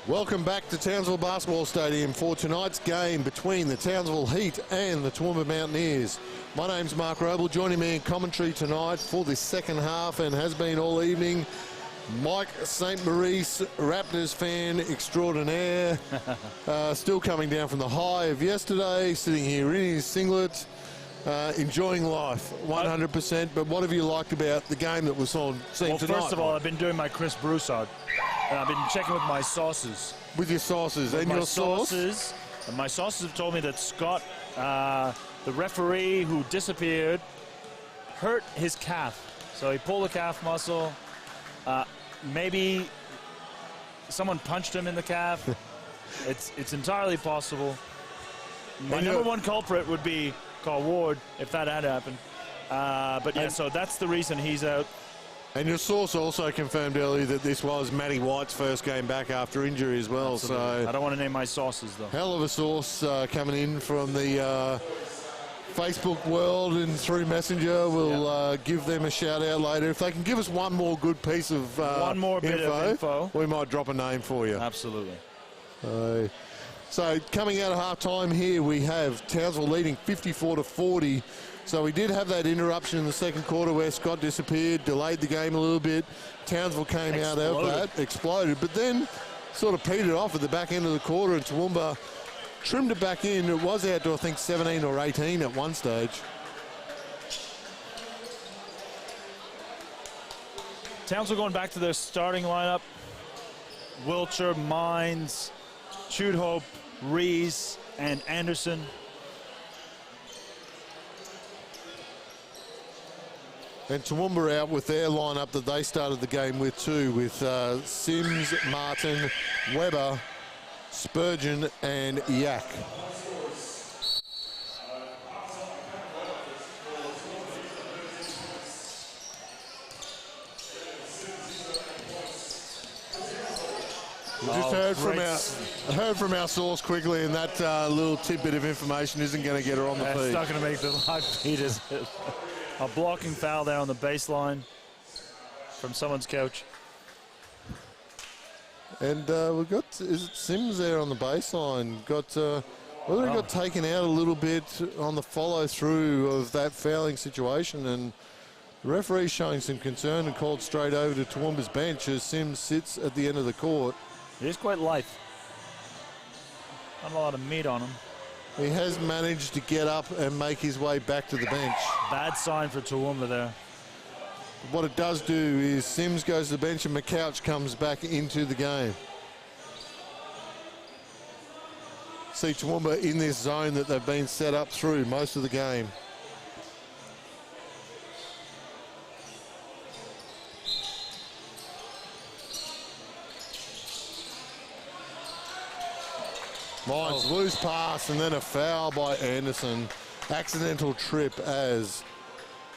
Welcome back to Townsville Basketball Stadium for tonight's game between the Townsville Heat and the Toowoomba Mountaineers. My name's Mark Roble. Joining me in commentary tonight for this second half and has been all evening, Mike St. Maurice, Raptors fan extraordinaire, still coming down from the high of yesterday, sitting here in his singlet, enjoying life 100%. But what have you liked about the game that was seen tonight? Well, first of all, I've been doing my Chris Broussard. I've been checking with my sauces. With your sauces and your sauce? My sauces have told me that Scott, the referee who disappeared, hurt his calf. So he pulled the calf muscle. Maybe someone punched him in the calf. It's entirely possible. My number one culprit would be Carl Ward if that had happened. But yeah, so that's the reason he's out. And your source also confirmed earlier that this was Matty White's first game back after injury as well. Absolutely. So I don't want to name my sauces, though. Hell of a source coming in from the Facebook world and through Messenger. We'll give them a shout out later. If they can give us one more good piece of one more bit of info, we might drop a name for you. Absolutely. So coming out of half time here, we have Townsville leading 54-40. So we did have that interruption in the second quarter where Scott disappeared, delayed the game a little bit. Townsville came out of that, exploded, but then sort of petered off at the back end of the quarter, and Toowoomba trimmed it back in. It was out to, I think, 17 or 18 at one stage. Townsville going back to their starting lineup. Wiltshire, Mines, Chudhope, Rees, and Anderson. And Toowoomba out with their lineup that they started the game with too, with Sims, Martin, Weber, Spurgeon, and Yak. We just heard from our source quickly, and that little tidbit of information isn't going to get her on the feed. It's not going to make the live feed, is it? A blocking foul there on the baseline from someone's couch. And we've got, is it Sims there on the baseline? Got, whether he got taken out a little bit on the follow through of that fouling situation, and the referee's showing some concern and called straight over to Toowoomba's bench as Sims sits at the end of the court. He is quite lithe. Not a lot of meat on him. He has managed to get up and make his way back to the bench. Bad sign for Toowoomba there. What it does do is Sims goes to the bench and McCouch comes back into the game. See Toowoomba in this zone that they've been set up through most of the game. Mines loose pass and then a foul by Anderson. Accidental trip as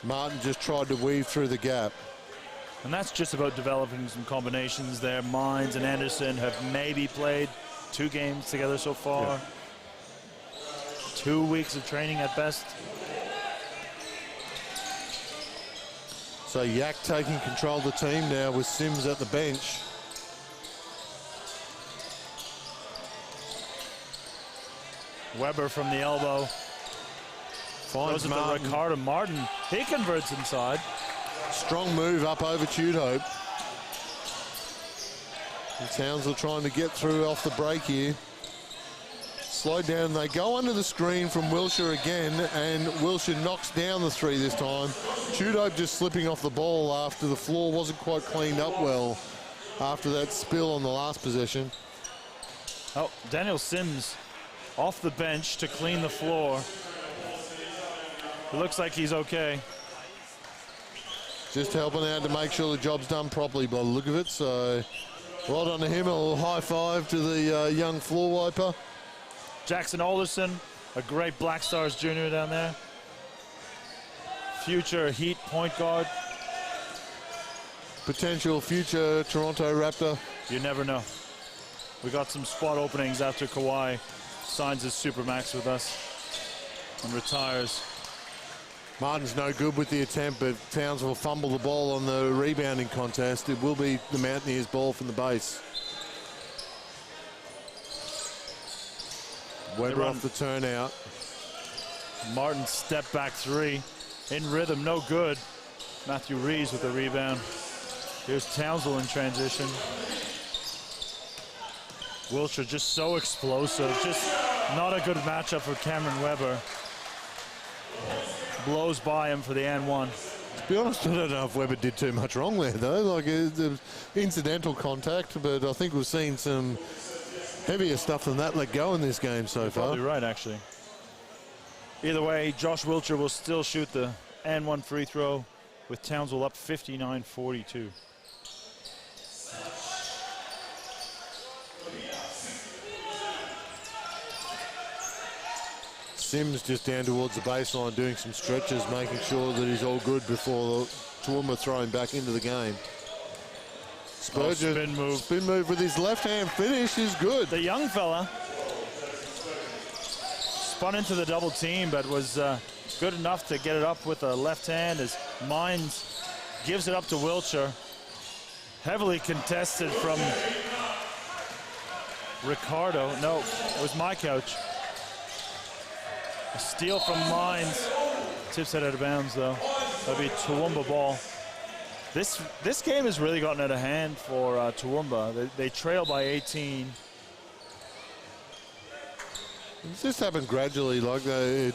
Martin just tried to weave through the gap. And that's just about developing some combinations there. Mines and Anderson have maybe played 2 games together so far. Yeah. 2 weeks of training at best. So Yak taking control of the team now with Sims at the bench. Weber from the elbow. Finds the Ricardo Martin. He converts inside. Strong move up over Chudhope. Townsville trying to get through off the break here. Slowed down. They go under the screen from Wiltshire again, and Wiltshire knocks down the 3 this time. Chudhope just slipping off the ball after the floor wasn't quite cleaned up well after that spill on the last possession. Oh, Daniel Sims off the bench to clean the floor. It looks like he's okay. Just helping out to make sure the job's done properly by the look of it. So well done to him. A little high five to the young floor wiper. Jackson Alderson, a great Black Stars junior down there. Future Heat point guard. Potential future Toronto Raptor. You never know. We got some spot openings after Kawhi signs his Supermax with us and retires. Martin's no good with the attempt, but Townsville will fumble the ball on the rebounding contest. It will be the Mountaineers' ball from the base. Weber off the turnout. Martin step back three. In rhythm, no good. Matthew Rees with the rebound. Here's Townsville in transition. Wilshire just so explosive. Just not a good matchup for Cameron Weber. Blows by him for the and one. To be honest, I don't know if Weber did too much wrong there, though. Like, it was incidental contact, but I think we've seen some heavier stuff than that let go in this game so far. Probably right, actually. Either way, Josh Wilshire will still shoot the and one free throw with Townsville up 59-42. Sims just down towards the baseline doing some stretches, making sure that he's all good before the Toowoomba throw him back into the game. Spurgeon, spin move with his left hand finish is good. The young fella spun into the double team, but was good enough to get it up with the left hand as Mines gives it up to Wilshire. Heavily contested from Ricardo. No, it was my couch. A steal from Mines. Tips it out of bounds, though. That'll be Toowoomba ball. This game has really gotten out of hand for Toowoomba. They trail by 18. It's just happened gradually. Like they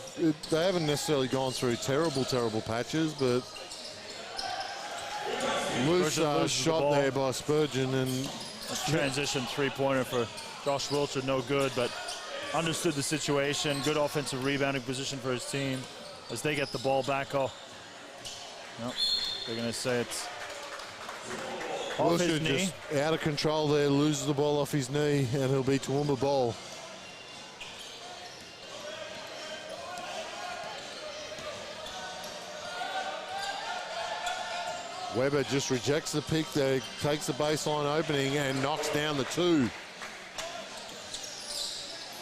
haven't necessarily gone through terrible patches, but loose shot there by Spurgeon, and transition three-pointer for Josh Wilshire, no good, but understood the situation. Good offensive rebounding position for his team as they get the ball back. Oh, no, they're going to say it's off his knee. Just out of control there, loses the ball off his knee, and it'll be Toowoomba ball. Weber just rejects the pick there, takes the baseline opening and knocks down the two.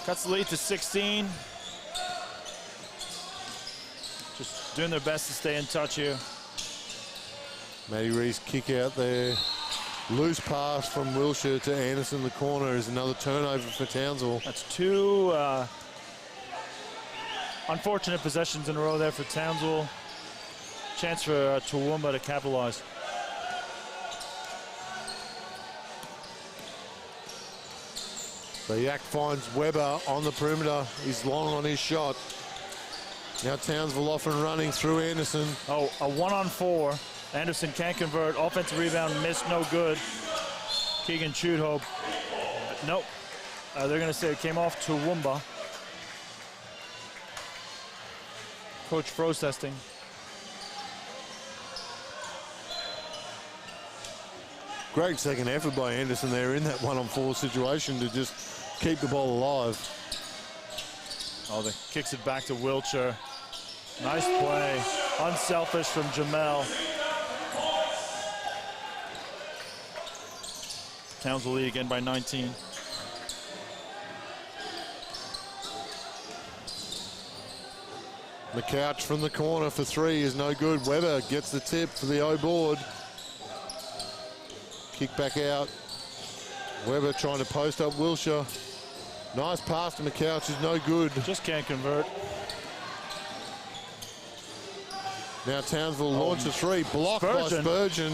Cuts the lead to 16. Just doing their best to stay in touch here. Matty Rees kick out there. Loose pass from Wilshire to Anderson. The corner is another turnover for Townsville. That's two unfortunate possessions in a row there for Townsville. Chance for Toowoomba to capitalize. So Yak finds Weber on the perimeter. He's long on his shot. Now Townsville off and running through Anderson. Oh, a 1-on-4. Anderson can't convert. Offensive rebound missed, no good. Keegan Chudhope. Nope. They're going to say it came off Toowoomba. Coach protesting. Great second effort by Anderson there in that 1-on-4 situation to just keep the ball alive. Oh, they kicks it back to Wilshire. Nice play. Unselfish from Jamel. Townsville lead again by 19. McCouch from the corner for three is no good. Weber gets the tip for the O board. Kick back out. Weber trying to post up Wilshire. Nice pass to McCouch is no good. Just can't convert. Now Townsville launch a three. Blocked by Spurgeon.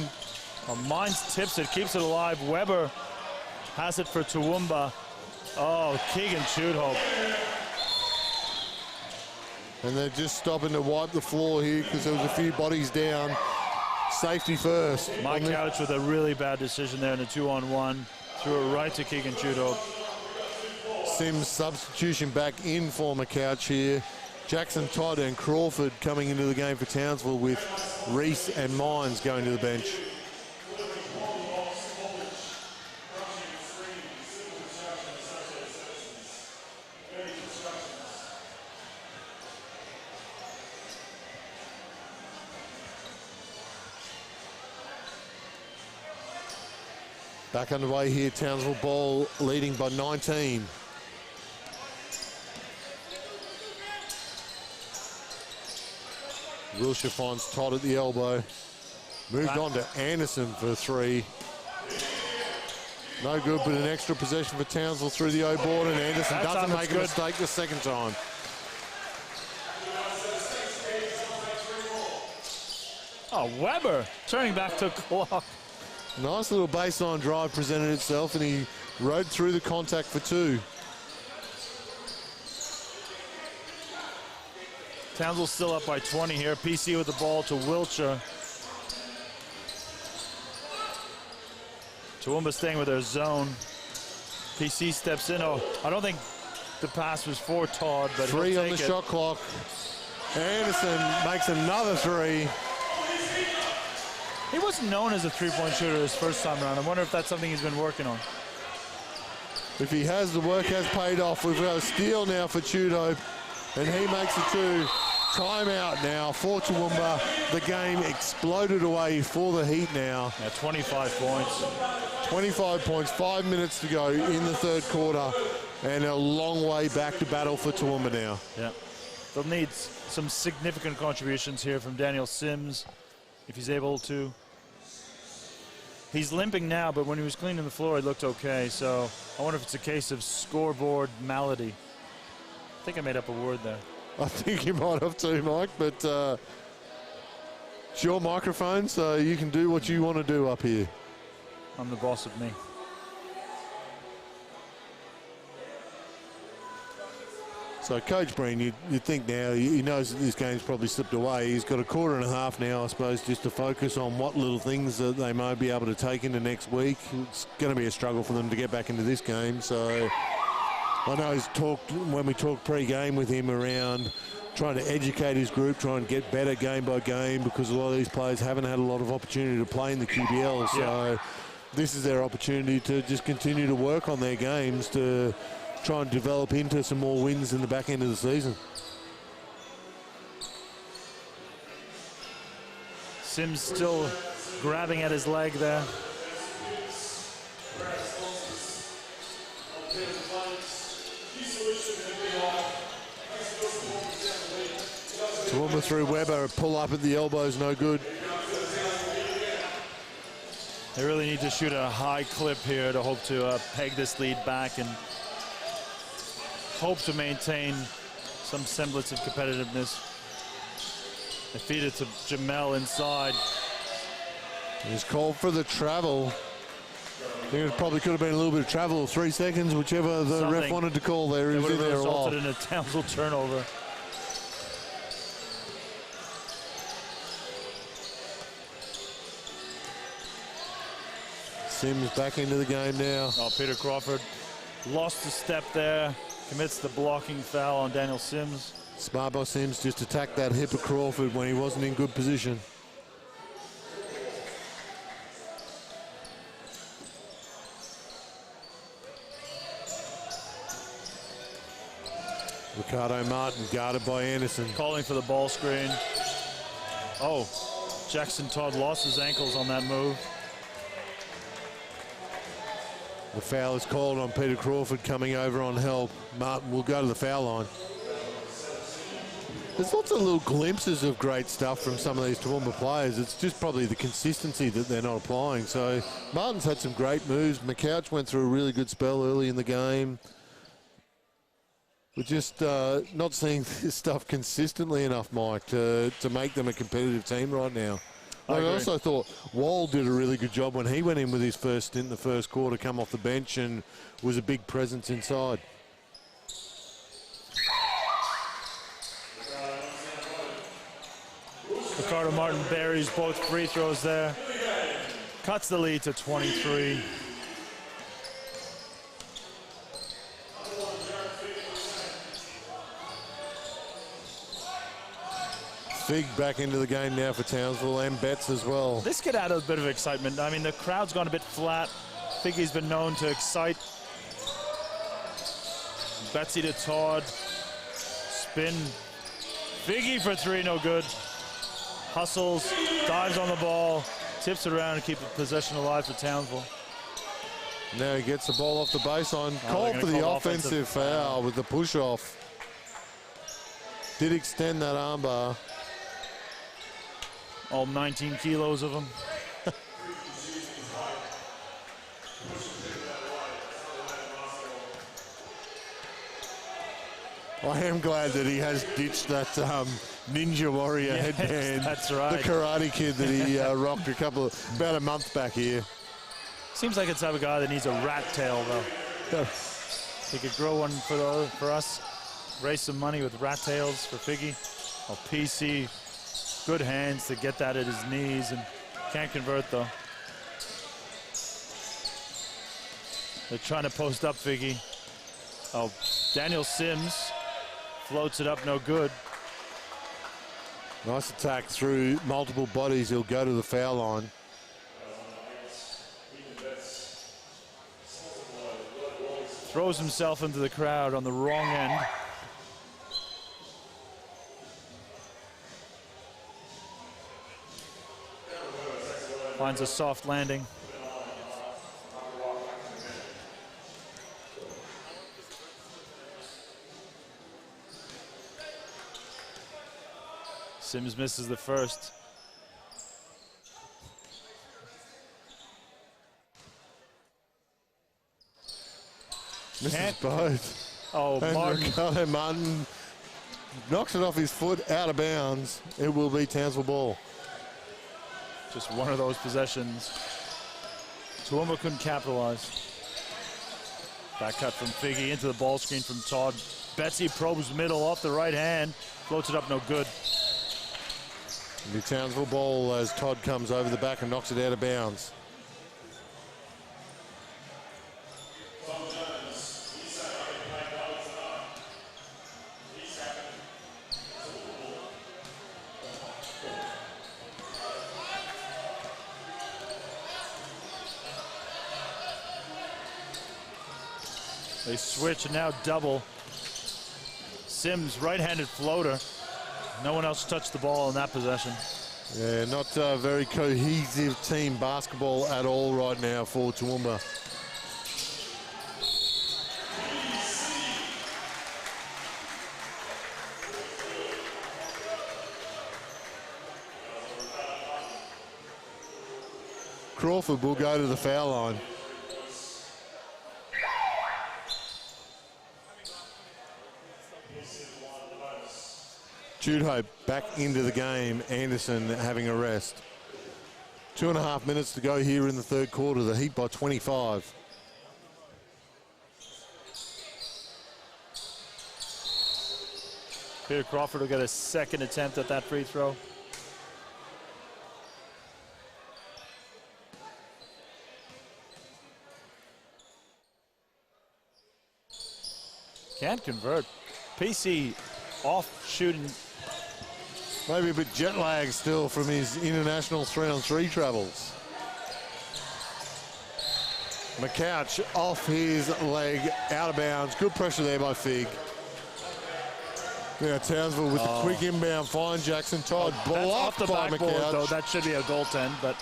Mines tips it, keeps it alive. Weber has it for Toowoomba. Oh, Keegan Chudhope. And they're just stopping to wipe the floor here because there was a few bodies down. Safety first. My couch with a really bad decision there in a 2-on-1. Threw it right to Keegan Chudhope. Sims substitution back in for McCouch here. Jackson Todd and Crawford coming into the game for Townsville with Reese and Mines going to the bench. Back underway here, Townsville ball leading by 19. Wilshire finds Todd at the elbow. Moved on to Anderson for three. No good, but an extra possession for Townsville through the O-board, and Anderson That doesn't time make it's a good. mistake the second time. Oh, Weber turning back to clock. Nice little baseline drive presented itself, and he rode through the contact for 2. Townsville's still up by 20 here. PC with the ball to Wiltshire. Toowoomba staying with their zone. PC steps in. Oh, I don't think the pass was for Todd, but 3 he'll on the take it. shot clock. Anderson makes another 3. He wasn't known as a three-point shooter his first time around. I wonder if that's something he's been working on. If he has, the work has paid off. We've got a steal now for Tudo, and he makes a 2. Timeout now for Toowoomba. The game exploded away for the Heat now. Yeah, 25 points. 25 points, 5 minutes to go in the third quarter, and a long way back to battle for Toowoomba now. Yeah. They'll need some significant contributions here from Daniel Sims, if he's able to. He's limping now, but when he was cleaning the floor, he looked okay. So I wonder if it's a case of scoreboard malady. I think I made up a word there. I think you might have too, Mike, but it's your microphone, so you can do what you want to do up here. I'm the boss of me. So Coach Breen, you'd think now, he knows that this game's probably slipped away. He's got a quarter and a half now, I suppose, just to focus on what little things that they might be able to take into next week. It's going to be a struggle for them to get back into this game. So I know he's talked, when we talked pre-game with him, around trying to educate his group, try and get better game by game, because a lot of these players haven't had a lot of opportunity to play in the QBL. So this is their opportunity to just continue to work on their games to try and develop into some more wins in the back end of the season. Sims still grabbing at his leg there. Toowoomba through Weber, a pull up at the elbows, no good. They really need to shoot a high clip here to hope to peg this lead back and hope to maintain some semblance of competitiveness. They feed it to Jamel inside. He's called for the travel. I think it probably could have been a little bit of travel, 3 seconds, whichever the ref wanted to call there. He was in there a while. Resulted in a Townsville turnover. Sims back into the game now. Oh, Peter Crawford lost a step there. Commits the blocking foul on Daniel Sims. Smart by Sims just attacked that hip of Crawford when he wasn't in good position. Ricardo Martin guarded by Anderson. Calling for the ball screen. Oh, Jackson Todd lost his ankles on that move. The foul is called on Peter Crawford coming over on help. Martin will go to the foul line. There's lots of little glimpses of great stuff from some of these Toowoomba players. It's just probably the consistency that they're not applying. So Martin's had some great moves. McCouch went through a really good spell early in the game. We're just not seeing this stuff consistently enough, Mike, to make them a competitive team right now. I also thought Wall did a really good job when he went in with his first stint in the first quarter, come off the bench and was a big presence inside. Ricardo Martin buries both free throws there. Cuts the lead to 23. Fig back into the game now for Townsville, and Betts as well. This could add a bit of excitement. I mean, the crowd's gone a bit flat. Figgy's been known to excite. Betsy to Todd. Spin. Figgy for 3, no good. Hustles, dives on the ball, tips it around and keep the possession alive for Townsville. Now he gets the ball off the baseline. Called for the offensive foul with the push-off. Did extend that armbar. All 19 kilos of them. I am glad that he has ditched that Ninja Warrior headband. That's right. The Karate Kid that he rocked about a month back here. Seems like it's the type of guy that needs a rat tail, though. Yeah. He could grow one for us, raise some money with rat tails for Figgy. Oh, PC, good hands to get that at his knees, and can't convert, though. They're trying to post up Figgy. Oh, Daniel Sims floats it up, no good. Nice attack through multiple bodies. He'll go to the foul line. Throws himself into the crowd on the wrong end. Finds a soft landing. Sims misses the first. Misses both. Oh, And Martin. Ricardo Martin knocks it off his foot, out of bounds. It will be Townsville ball. Just one of those possessions. Toowoomba couldn't capitalize. Back cut from Figgy into the ball screen from Todd. Betsy probes middle off the right hand. Floats it up, no good. The Townsville ball as Todd comes over the back and knocks it out of bounds. They switch and now double. Sims, right-handed floater. No one else touched the ball in that possession. Yeah, not a very cohesive team basketball at all right now for Toowoomba. Crawford will go to the foul line. Jude Hope back into the game. Anderson having a rest. 2.5 minutes to go here in the third quarter. The Heat by 25. Peter Crawford will get a second attempt at that free throw. Can't convert. PC off shooting. Maybe a bit jet lag still from his international 3-on-3 travels. McCouch off his leg, out of bounds. Good pressure there by Fig. Now Townsville with the quick inbound, find Jackson Todd. That's off the by backboard, McCouch. though. That should be a goaltend, but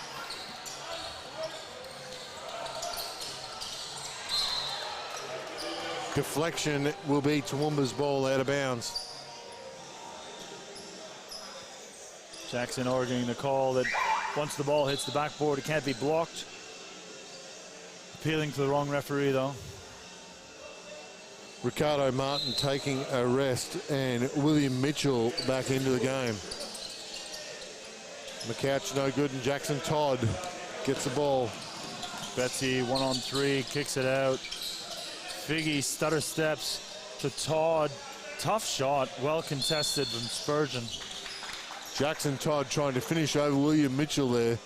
deflection will be Toowoomba's ball out of bounds. Jackson arguing the call that once the ball hits the backboard, it can't be blocked. Appealing to the wrong referee, though. Ricardo Martin taking a rest and William Mitchell back into the game. McCouch no good and Jackson Todd gets the ball. Betsy 1-on-3, kicks it out. Figgy stutter steps to Todd. Tough shot, well contested from Spurgeon. Jackson Todd trying to finish over William Mitchell there.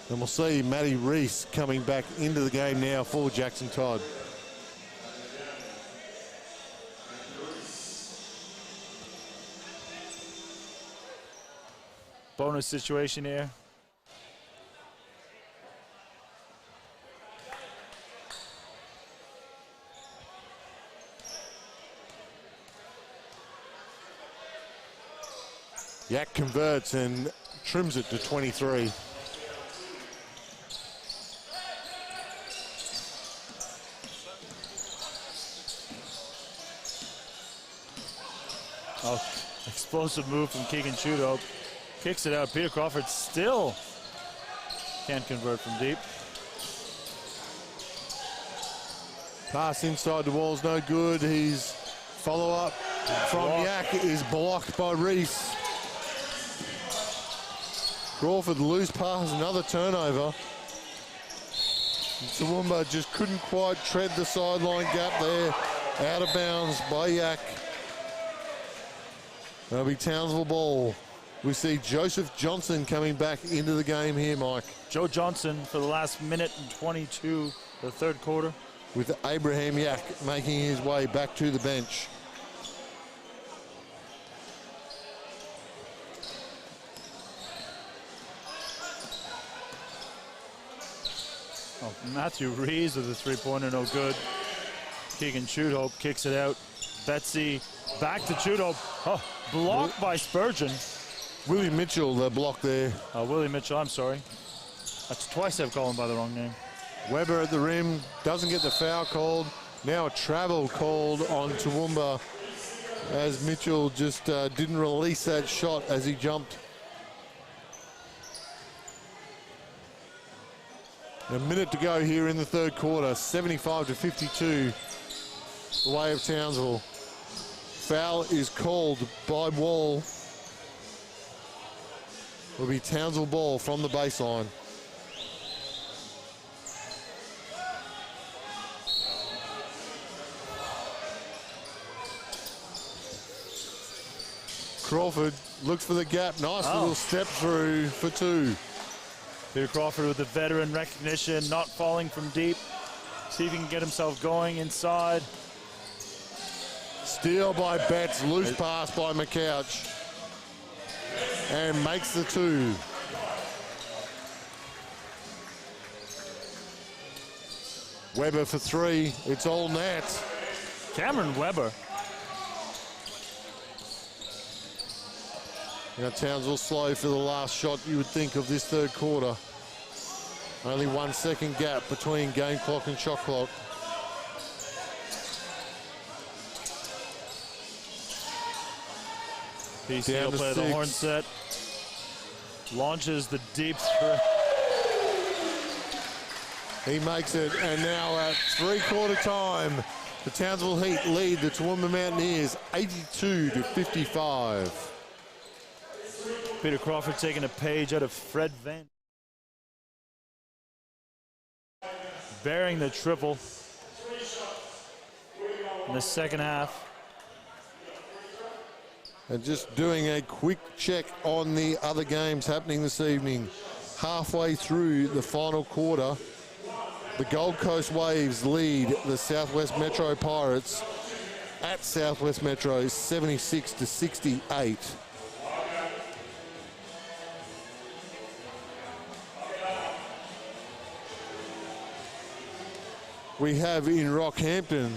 And we'll see Matty Reese coming back into the game now for Jackson Todd. Bonus situation here. Yak converts and trims it to 23. Oh, explosive move from Keegan Shudo. Kicks it out. Peter Crawford still can't convert from deep. Pass inside the wall's no good. His follow-up from Yak is blocked by Reese. Crawford loose pass, another turnover. Toowoomba just couldn't quite tread the sideline gap there. Out of bounds by Yak. That'll be Townsville ball. We see Joseph Johnson coming back into the game here, Mike. Joe Johnson for the last minute and 22 of the third quarter. With Abraham Yak making his way back to the bench. Oh, Matthew Rees with a three-pointer, no good. Keegan Chudhope kicks it out. Betsy back to Chudhope. Oh, blocked by Spurgeon. Willie Mitchell, the block there. Willie Mitchell, I'm sorry. That's twice I've called him by the wrong name. Weber at the rim, doesn't get the foul called. Now a travel called on Toowoomba as Mitchell just didn't release that shot as he jumped. A minute to go here in the third quarter, 75-52, the way of Townsville. Foul is called by Wall. Will be Townsville ball from the baseline. Crawford looks for the gap. Nice little step through for two. Peter Crawford with the veteran recognition, not falling from deep. See if he can get himself going inside. Steal by Betts, loose pass by McCouch. And makes the two. Weber for three, it's all Nats. Cameron Weber. Now Townsville slow for the last shot you would think of this third quarter. Only 1 second gap between game clock and shot clock. PC will play the horn set. Launches the deep throw. He makes it, and now at three-quarter time, the Townsville Heat lead the Toowoomba Mountaineers 82-55. Peter Crawford taking a page out of Fred Van. Bearing the triple in the second half. And just doing a quick check on the other games happening this evening. Halfway through the final quarter, the Gold Coast Waves lead the Southwest Metro Pirates at Southwest Metro 76-68. We have in Rockhampton,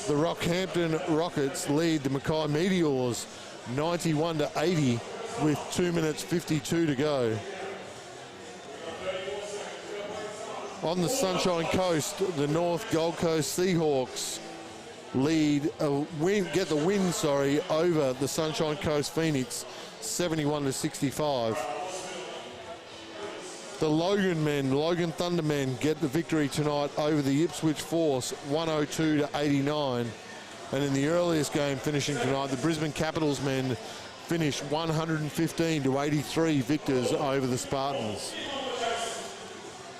the Rockhampton Rockets lead the Mackay Meteors 91-80 with 2 minutes 52 to go. On the Sunshine Coast, the North Gold Coast Seahawks get the win over the Sunshine Coast Phoenix 71-65. The Logan Thunder men get the victory tonight over the Ipswich Force 102-89. And in the earliest game finishing tonight, the Brisbane Capitals men finish 115-83 victors over the Spartans.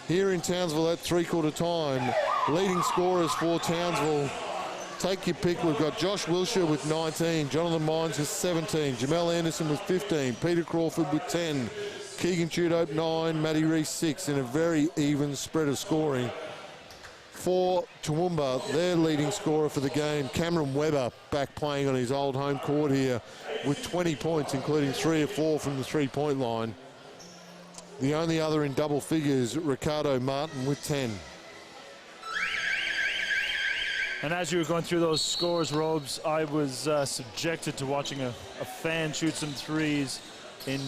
Here in Townsville at three-quarter time, leading scorers for Townsville. Take your pick. We've got Josh Wilshire with 19, Jonathan Mines with 17, Jamel Anderson with 15, Peter Crawford with 10, Keegan Chudhope 9, Matty Reese 6, in a very even spread of scoring. For Toowoomba, their leading scorer for the game, Cameron Weber, back playing on his old home court here with 20 points, including 3 or 4 from the three-point line. The only other in double figures, Ricardo Martin with 10. And as you were going through those scores, Robes, I was subjected to watching a fan shoot some threes in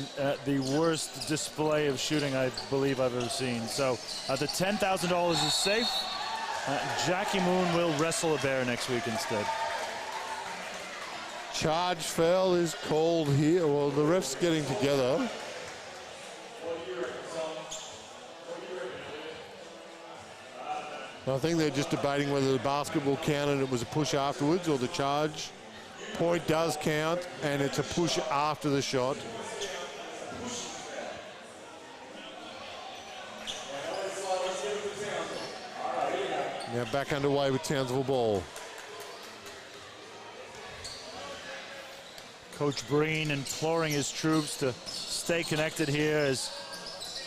the worst display of shooting I believe I've ever seen. So the $10,000 is safe. Jackie Moon will wrestle a bear next week instead. Charge foul is called here. Well, the ref's getting together. I think they're just debating whether the basketball counted and it was a push afterwards or the charge. Point does count, and it's a push after the shot. Now back underway with Townsville ball. Coach Breen imploring his troops to stay connected here as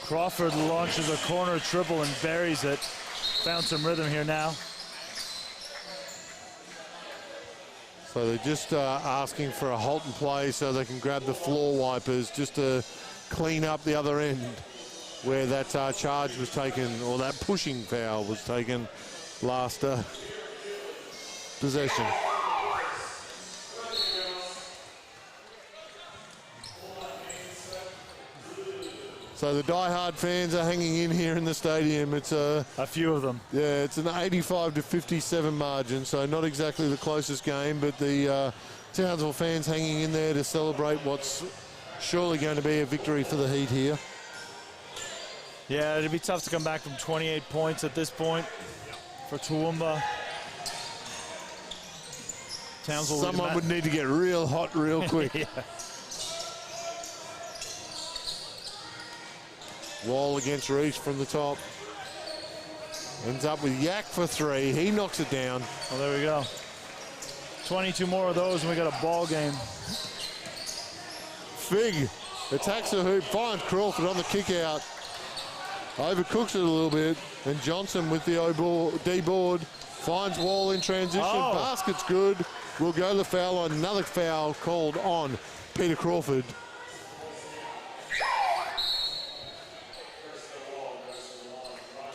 Crawford launches a corner triple and buries it. Found some rhythm here now. So they're just asking for a halt and play so they can grab the floor wipers just to clean up the other end where that charge was taken, or that pushing foul was taken last possession. So the die-hard fans are hanging in here in the stadium. It's a few of them. Yeah, it's an 85-57 margin, so not exactly the closest game, but the Townsville fans hanging in there to celebrate what's surely going to be a victory for the Heat here. Yeah, it'd be tough to come back from 28 points at this point for Toowoomba. Townsville. Someone would need to get real hot real quick. Yeah. Wall against Reach from the top. Ends up with Yak for three. He knocks it down. Well, there we go. 22 more of those and we got a ball game. Fig attacks the hoop, finds Crawford on the kick out. Overcooks it a little bit. And Johnson with the D board finds Wall in transition. Oh. Basket's good. We'll go the foul on. Another foul called on Peter Crawford.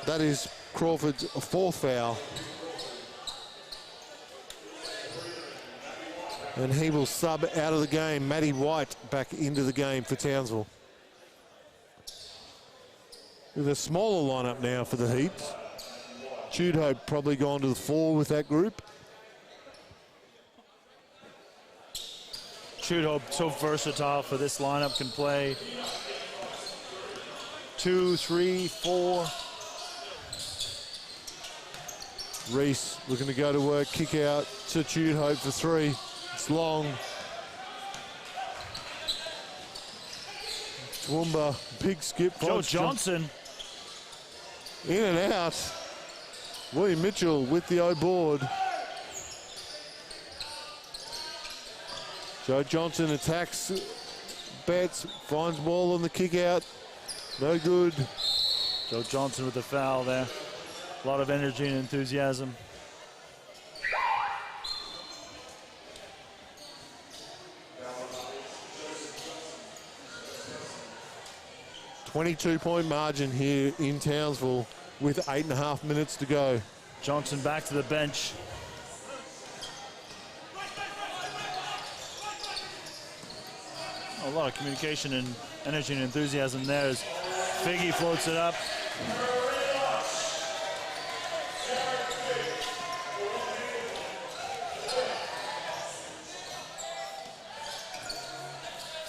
That is Crawford's fourth foul. And he will sub out of the game. Matty White back into the game for Townsville. With a smaller lineup now for the Heat. Jude probably gone to the floor with that group. Jude so versatile for this lineup, can play 2, 3, 4. Reese looking to go to work, kick out to Jude for three. It's long. Toowoomba, big skip. Joe Johnson. In and out. William Mitchell with the O board. Joe Johnson attacks Betts, finds Wall on the kick out. No good. Joe Johnson with the foul there. A lot of energy and enthusiasm. .22 margin here in Townsville with 8.5 minutes to go. Johnson back to the bench. A lot of communication and energy and enthusiasm there as Figgy floats it up.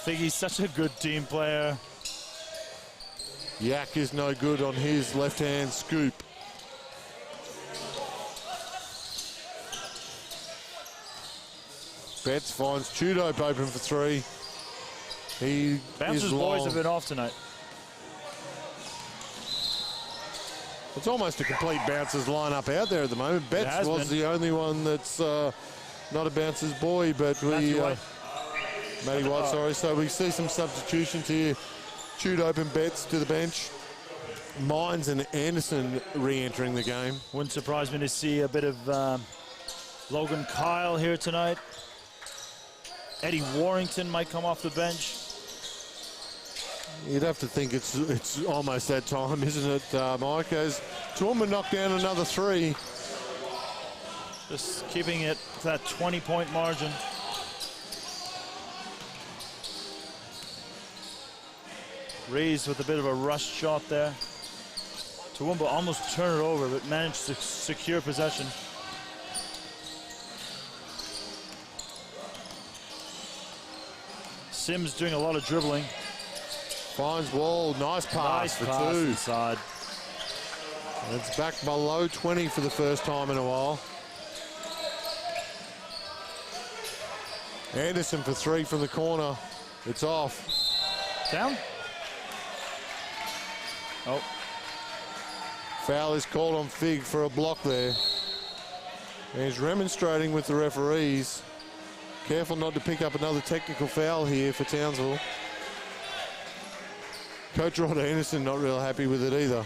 Figgy's such a good team player. Yak is no good on his left-hand scoop. Betts finds Tudope open for three. He Bouncers boys have been off tonight. It's almost a complete bouncers lineup out there at the moment. Betts was the only one that's not a bouncers boy, but Matty White, sorry. So we see some substitutions here. Tudope and Betts to the bench. Mines and Anderson re-entering the game. Wouldn't surprise me to see a bit of Logan Kyle here tonight. Eddie Warrington might come off the bench. You'd have to think it's almost that time, isn't it, Mike? As Toowoomba knocked down another three. Just keeping it to that 20-point margin. Rees with a bit of a rush shot there. Toowoomba almost turned it over, but managed to secure possession. Sims doing a lot of dribbling. Finds Wall, nice pass for two. Inside. It's back below 20 for the first time in a while. Anderson for 3 from the corner. It's off. Down. Oh. Foul is called on Fig for a block there. And he's remonstrating with the referees. Careful not to pick up another technical foul here for Townsville. Coach Rod Anderson not real happy with it either.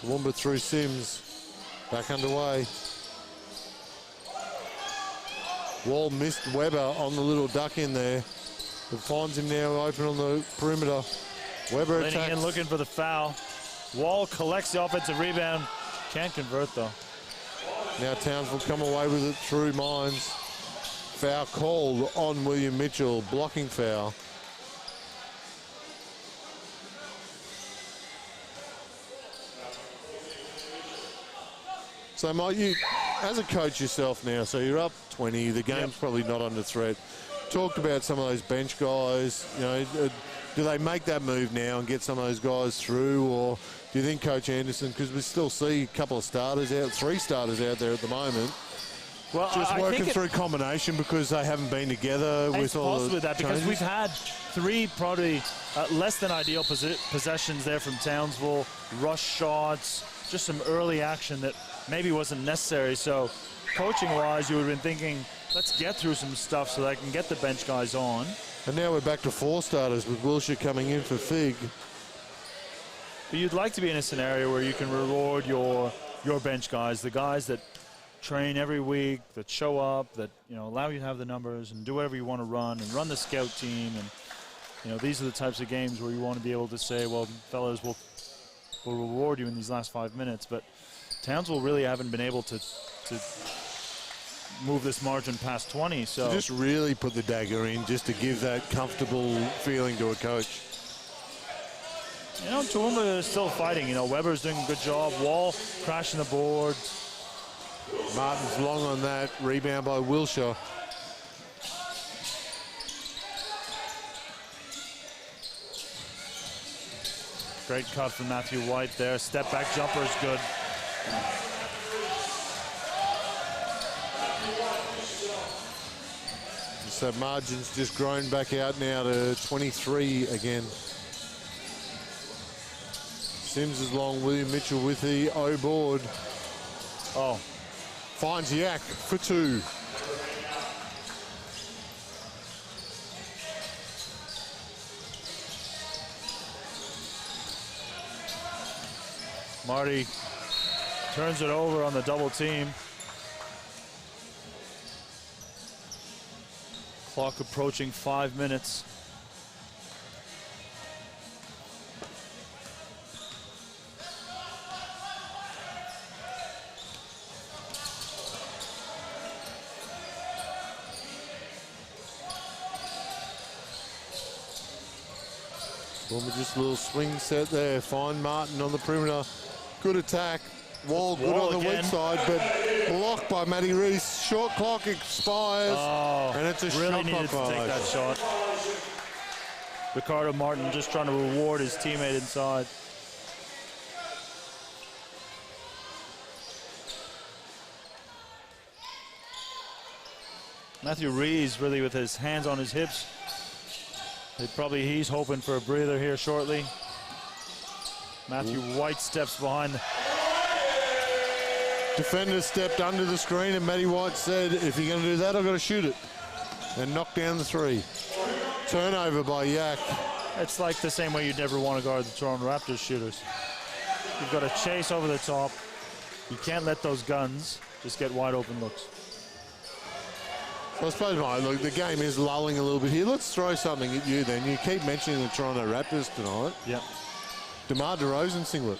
Toowoomba through Sims. Back underway. Wall missed Weber on the little duck in there. It finds him now open on the perimeter. Weber Leaning attacks. in, looking for the foul. Wall collects the offensive rebound. Can't convert, though. Now Townsville come away with it through Mines. Foul called on William Mitchell. Blocking foul. So, Mike, you, as a coach yourself now, so you're up 20, the game's probably not under threat. Talked about some of those bench guys, you know, do they make that move now and get some of those guys through, or do you think Coach Anderson, because we still see a couple of starters out, 3 starters out there at the moment, well, just working through combination because they haven't been together with all the with that, because changes? we've had 3 probably less than ideal possessions there from Townsville, rush shots, just some early action that maybe wasn't necessary. So coaching-wise, you would have been thinking, let's get through some stuff so that I can get the bench guys on. And now we're back to 4 starters with Wilshire coming in for Fig. But you'd like to be in a scenario where you can reward your bench guys, the guys that train every week, that show up, that, you know, allow you to have the numbers and do whatever you want to run and run the scout team. And, you know, these are the types of games where you want to be able to say, well, fellas, we'll reward you in these last 5 minutes. But Townsville really haven't been able to move this margin past 20. So just really put the dagger in just to give that comfortable feeling to a coach. You know, Toowoomba is still fighting. You know, Weber's doing a good job. Wall crashing the board. Martin's long on that. Rebound by Wilshire. Great cut from Matthew White there. Step back jumper is good. So margin's just grown back out now to 23 again. Sims is long. William Mitchell with the O board. Oh, finds Yak for 2. Marty turns it over on the double team. Clock approaching 5 minutes. Just a little swing set there. Find Martin on the perimeter. Good attack. Wall good on the weak side, but blocked by Matty Reese. Short clock expires, and it's a really shot needed clock to take that shot. Ricardo Martin just trying to reward his teammate inside. Matthew Reese really with his hands on his hips. He's hoping for a breather here shortly. Matthew White steps behind. Defender stepped under the screen, and Matty White said, if you're going to do that, I've got to shoot it. And knock down the 3. Turnover by Yak. It's like the same way you'd never want to guard the Toronto Raptors shooters. You've got to chase over the top. You can't let those guns just get wide open looks. So I suppose, Mike, look, the game is lulling a little bit here. Let's throw something at you then. You keep mentioning the Toronto Raptors tonight. Yep. DeMar DeRozan singlet.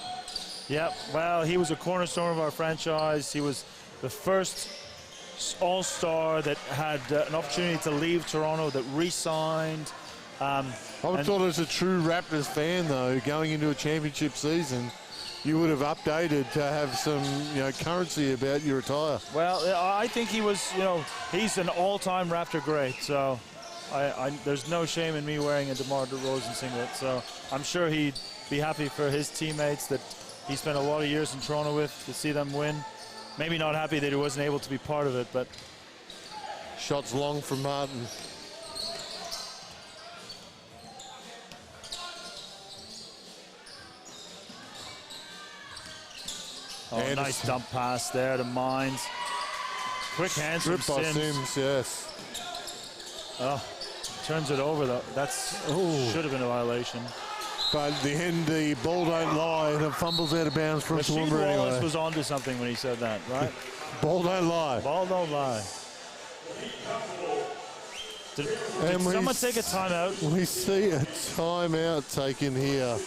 Yep. Well, he was a cornerstone of our franchise. He was the first all-star that had an opportunity to leave Toronto, that re-signed. I would have thought as a true Raptors fan, though, going into a championship season, you would have updated to have some, currency about your attire. Well, I think he was, he's an all-time Raptor great. So there's no shame in me wearing a DeMar DeRozan singlet. So I'm sure he'd be happy for his teammates that he spent a lot of years in Toronto with to see them win. Maybe not happy that he wasn't able to be part of it, but. Shots long from Martin. Oh, nice dump pass there to Mines. Quick hands from Stripped by Sims. Sims, yes. Oh, turns it over though. Should have been a violation. But at the end, the ball don't lie, and it fumbles out of bounds from Rasheed Toowoomba Wallace anyway. was onto something when he said that, right? Ball don't lie. Ball don't lie. Did someone take a timeout? We see a timeout taken here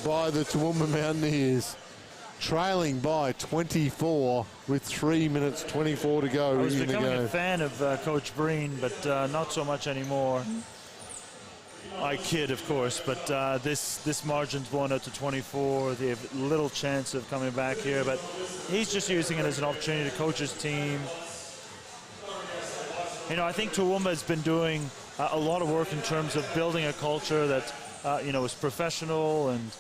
by the Toowoomba Mountaineers, trailing by 24 with 3 minutes 24 to go I was in the becoming game. a fan of Coach Breen, but not so much anymore. I kid, of course, but this margin's blown out to 24. They have little chance of coming back here, but he's just using it as an opportunity to coach his team. I think Toowoomba has been doing a lot of work in terms of building a culture that, is professional, and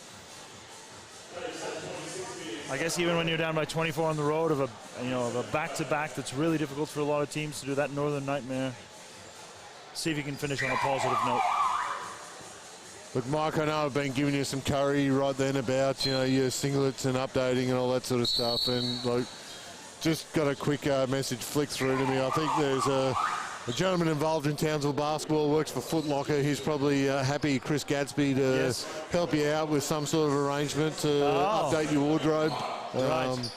I guess even when you're down by 24 on the road of a back-to-back that's really difficult for a lot of teams to do, that Northern Nightmare. See if you can finish on a positive note. Look, Mike, I know I've been giving you some curry right then about, your singlets and updating and all that sort of stuff. And, just got a quick message flick through to me. I think there's a gentleman involved in Townsville basketball, works for Foot Locker. He's probably happy, Chris Gadsby, to help you out with some sort of arrangement to update your wardrobe. Right.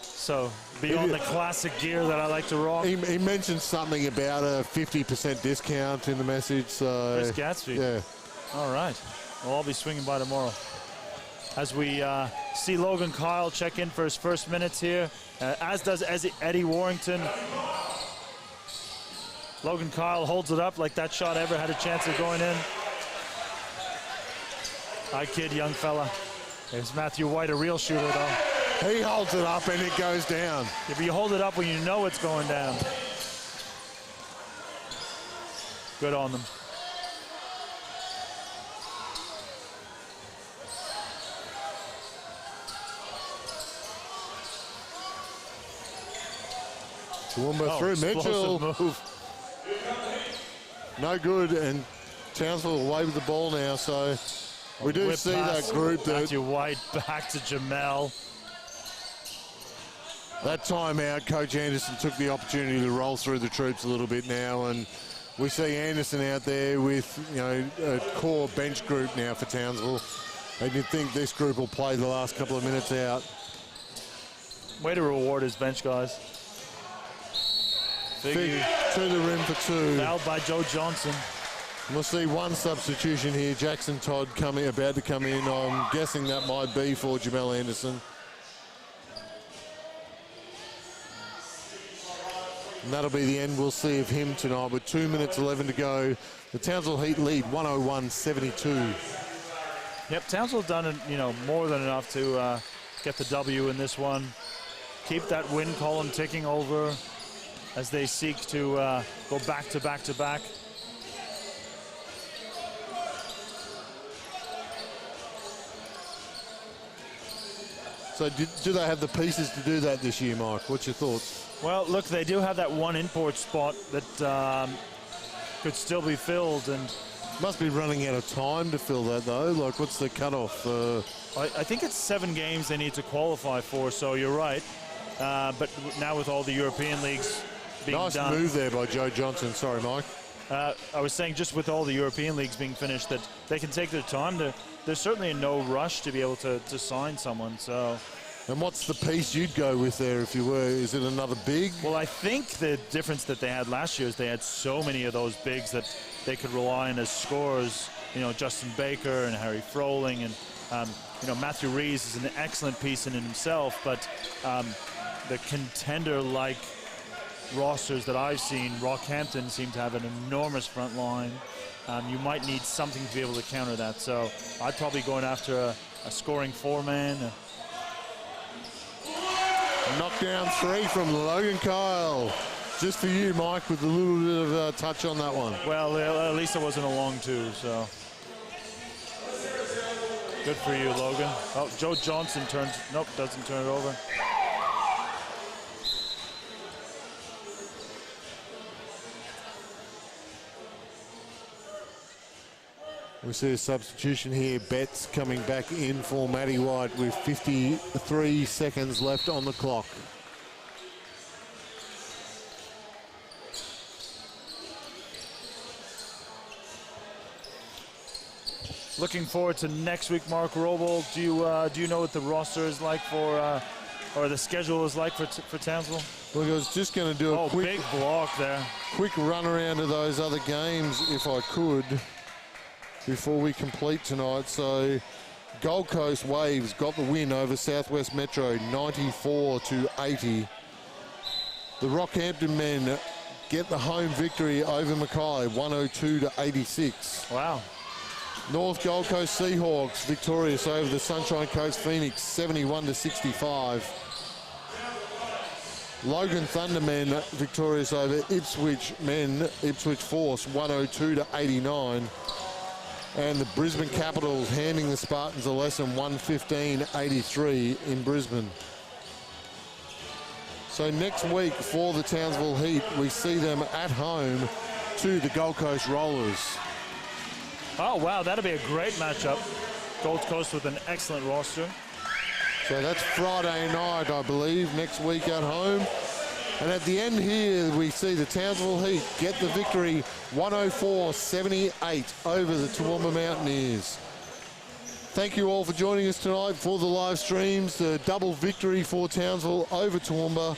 So, beyond the classic gear that I like to rock. He mentioned something about a 50% discount in the message. So Chris Gadsby. Yeah. All right. Well, I'll be swinging by tomorrow. As we see Logan Kyle check in for his first minutes here, as does Eddie Warrington. Logan Kyle holds it up like that shot ever had a chance of going in. I kid, young fella. There's Matthew White, a real shooter, though. He holds it up and it goes down. If you hold it up when you know it's going down. Good on them. Toowoomba through Mitchell. Move. No good, and Townsville away with the ball now, so we do see that group. Matthew White back to Jamel. That timeout, Coach Anderson took the opportunity to roll through the troops a little bit now, and we see Anderson out there with a core bench group now for Townsville. And you'd think this group will play the last couple of minutes out. Way to reward his bench guys. Fig to the rim for two. Fouled by Joe Johnson. We'll see one substitution here. Jackson Todd about to come in. I'm guessing that might be for Jamel Anderson. And that'll be the end, we'll see, of him tonight with 2 minutes 11 to go. The Townsville Heat lead 101-72. Yep, Townsville done more than enough to get the W in this one. Keep that win column ticking over as they seek to go back to back to back. So do they have the pieces to do that this year, Mike? What's your thoughts? Well, look, they do have that one import spot that could still be filled, and must be running out of time to fill that, though. Like, what's the cutoff? I think it's 7 games they need to qualify for, so you're right. But now with all the European leagues being nice done. move there by Joe Johnson. Sorry, Mike. I was saying just with all the European leagues being finished that they can take their time. There's certainly no rush to be able to sign someone. So. And what's the piece you'd go with there if you were? Is it another big? Well, I think the difference that they had last year is they had so many of those bigs that they could rely on as scorers. Justin Baker and Harry Froling, and Matthew Rees is an excellent piece in himself. But the contender-like rosters that I've seen, Rockhampton seem to have an enormous front line. You might need something to be able to counter that. So I'd probably going after a scoring 4-man. Knockdown 3 from Logan Kyle. Just for you, Mike, with a little bit of touch on that one. Well, at least it wasn't a long two, so. Good for you, Logan. Oh, Joe Johnson doesn't turn it over. We see a substitution here. Betts coming back in for Matty White with 53 seconds left on the clock. Looking forward to next week, Mark Roble. Do you know what the roster is like for, or the schedule is like for Townsville? Look, I was just going to do a quick big block there. Quick run around of those other games, if I could, before we complete tonight. So, Gold Coast Waves got the win over Southwest Metro, 94-80. The Rockhampton men get the home victory over Mackay, 102-86. Wow. North Gold Coast Seahawks victorious over the Sunshine Coast Phoenix, 71-65. Logan Thundermen victorious over Ipswich Force, 102-89. And the Brisbane Capitals handing the Spartans a lesson, 115-83 in Brisbane. So next week for the Townsville Heat, we see them at home to the Gold Coast Rollers. Oh, wow, that'll be a great matchup. Gold Coast with an excellent roster. So that's Friday night, I believe, next week at home. And at the end here, we see the Townsville Heat get the victory, 104-78 over the Toowoomba Mountaineers. Thank you all for joining us tonight for the live streams. The double victory for Townsville over Toowoomba.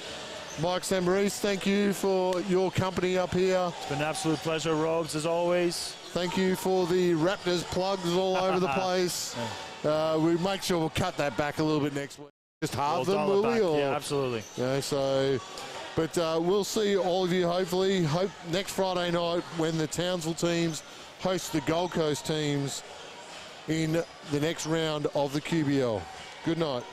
Mike Sambaris, thank you for your company up here. It's been an absolute pleasure, Robes, as always. Thank you for the Raptors plugs all over the place. We make sure we'll cut that back a little bit next week. Just halve them, will we? Or, yeah, absolutely. But we'll see all of you, hopefully, next Friday night when the Townsville teams host the Gold Coast teams in the next round of the QBL. Good night.